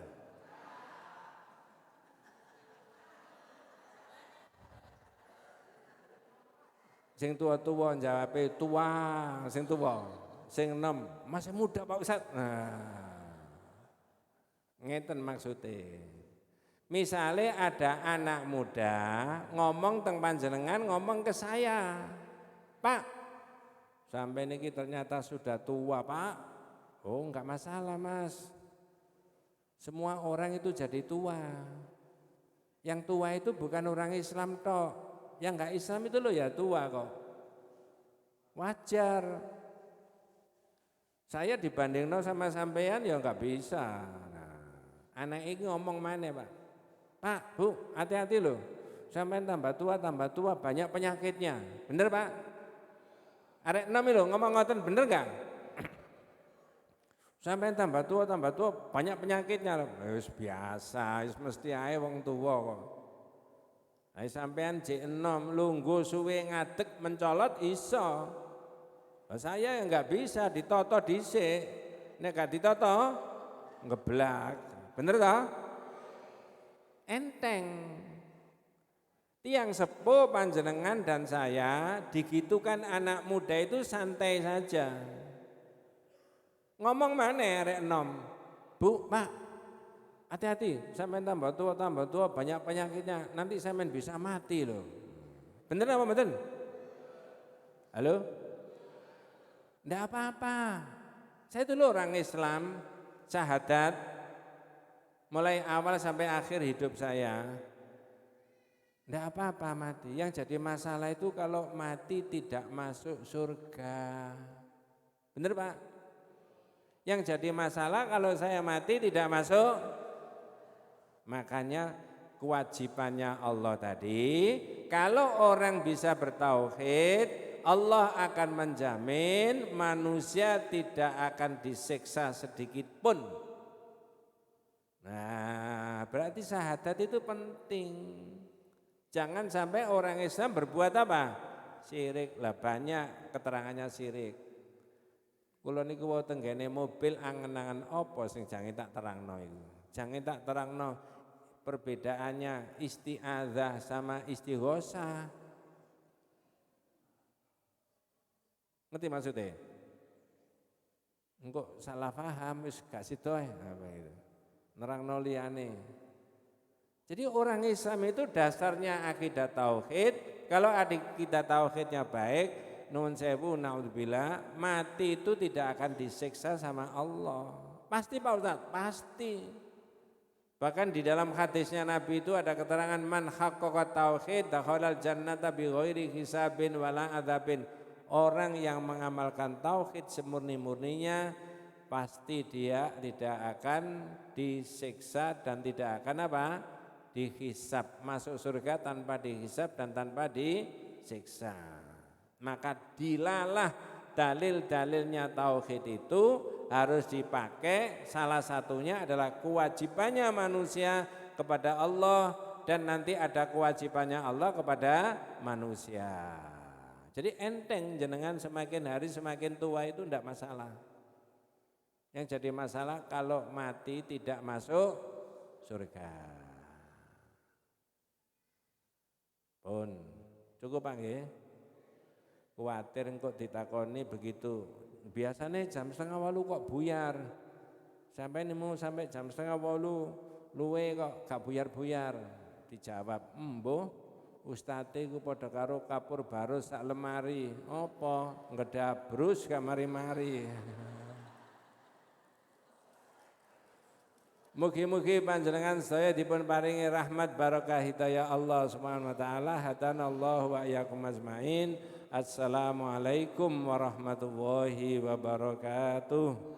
Sing tua-tua jawabe tua, sing tua. Sing enom masih muda Pak Ustaz. Nah, ngeten maksudnya. Misalnya ada anak muda ngomong teng panjenengan, ngomong ke saya, Pak, sampai niki ternyata sudah tua Pak. Oh, enggak masalah Mas. Semua orang itu jadi tua. Yang tua itu bukan orang Islam tok. Yang enggak Islam itu loh ya tua kok. Wajar. Saya dibandingno sama sampean ya enggak bisa. Nah, anak ini ngomong mana Pak? Pak, Bu, hati-hati loh. Sampean tambah tua banyak penyakitnya. Bener Pak? Arek enom lho ngomong ngoten bener enggak? Sampean tambah tua banyak penyakitnya. Wis biasa, wis mesti ae wong tua kok. Ayo sampean jek enom lungguh suwe ngadeg mencolot iso. Saya enggak bisa ditoto dhisik. Nek gak ditoto ngeblak. Bener toh? Enteng. Tiang sepuh panjenengan dan saya digitukan anak muda itu santai saja. Ngomong mana rek enom? Bu, Pak, hati-hati, sampean tambah tua banyak penyakitnya. Nanti sampean bisa mati loh. Bener apa betul? Halo? Enggak apa-apa. Saya dulu orang Islam, syahadat mulai awal sampai akhir hidup saya. Enggak apa-apa mati. Yang jadi masalah itu kalau mati tidak masuk surga. Bener Pak? Yang jadi masalah kalau saya mati tidak masuk. Makanya kewajibannya Allah tadi, kalau orang bisa bertauhid, Allah akan menjamin manusia tidak akan disiksa sedikit pun. Nah, berarti syahadat itu penting. Jangan sampai orang Islam berbuat apa? Syirik. Lah banyak keterangannya syirik. Kula niku wonten tenggene mobil angen-angen apa sing jange tak terangno iku. Jange tak terangno perbedaannya isti'adzah sama istighosah. Ngerti maksudnya? Engko salah paham wis gak sida apa itu. Nerangno liyane. Jadi orang Islam itu dasarnya akidah tauhid. Kalau akidah tauhidnya baik, nuwun sewu naudzubillah, mati itu tidak akan disiksa sama Allah. Pasti Pak Ustaz, pasti. Bahkan di dalam hadisnya Nabi itu ada keterangan man haqqaqa tauhid dakhalal jannata bighairi hisabin wala adzabin. Orang yang mengamalkan tauhid semurni-murninya pasti dia tidak akan disiksa dan tidak akan apa? dihisab, masuk surga tanpa dihisab dan tanpa disiksa. Maka dilalah dalil-dalilnya tauhid itu harus dipakai, salah satunya adalah kewajibannya manusia kepada Allah dan nanti ada kewajibannya Allah kepada manusia. Jadi enteng, jenengan semakin hari semakin tua itu tidak masalah. Yang jadi masalah kalau mati tidak masuk surga. Pun cukup Pak nggih? Kuwatir engko ditakoni begitu. Biasanya jam 7:30 kok buyar. Sampai nemu sampai jam 7:30 luwe kok gak buyar-buyar. Dijawab, "Embuh, ustate ku padha karo kapur barus sak lemari." Apa? Ngedabrus gak mari-mari. Mugi-mugi panjenengan saya dipun paringi rahmat barokah hidayah Allah Subhanahu wa taala. Hadanallahu wa iyyakum ajmain. Assalamualaikum warahmatullahi wabarakatuh.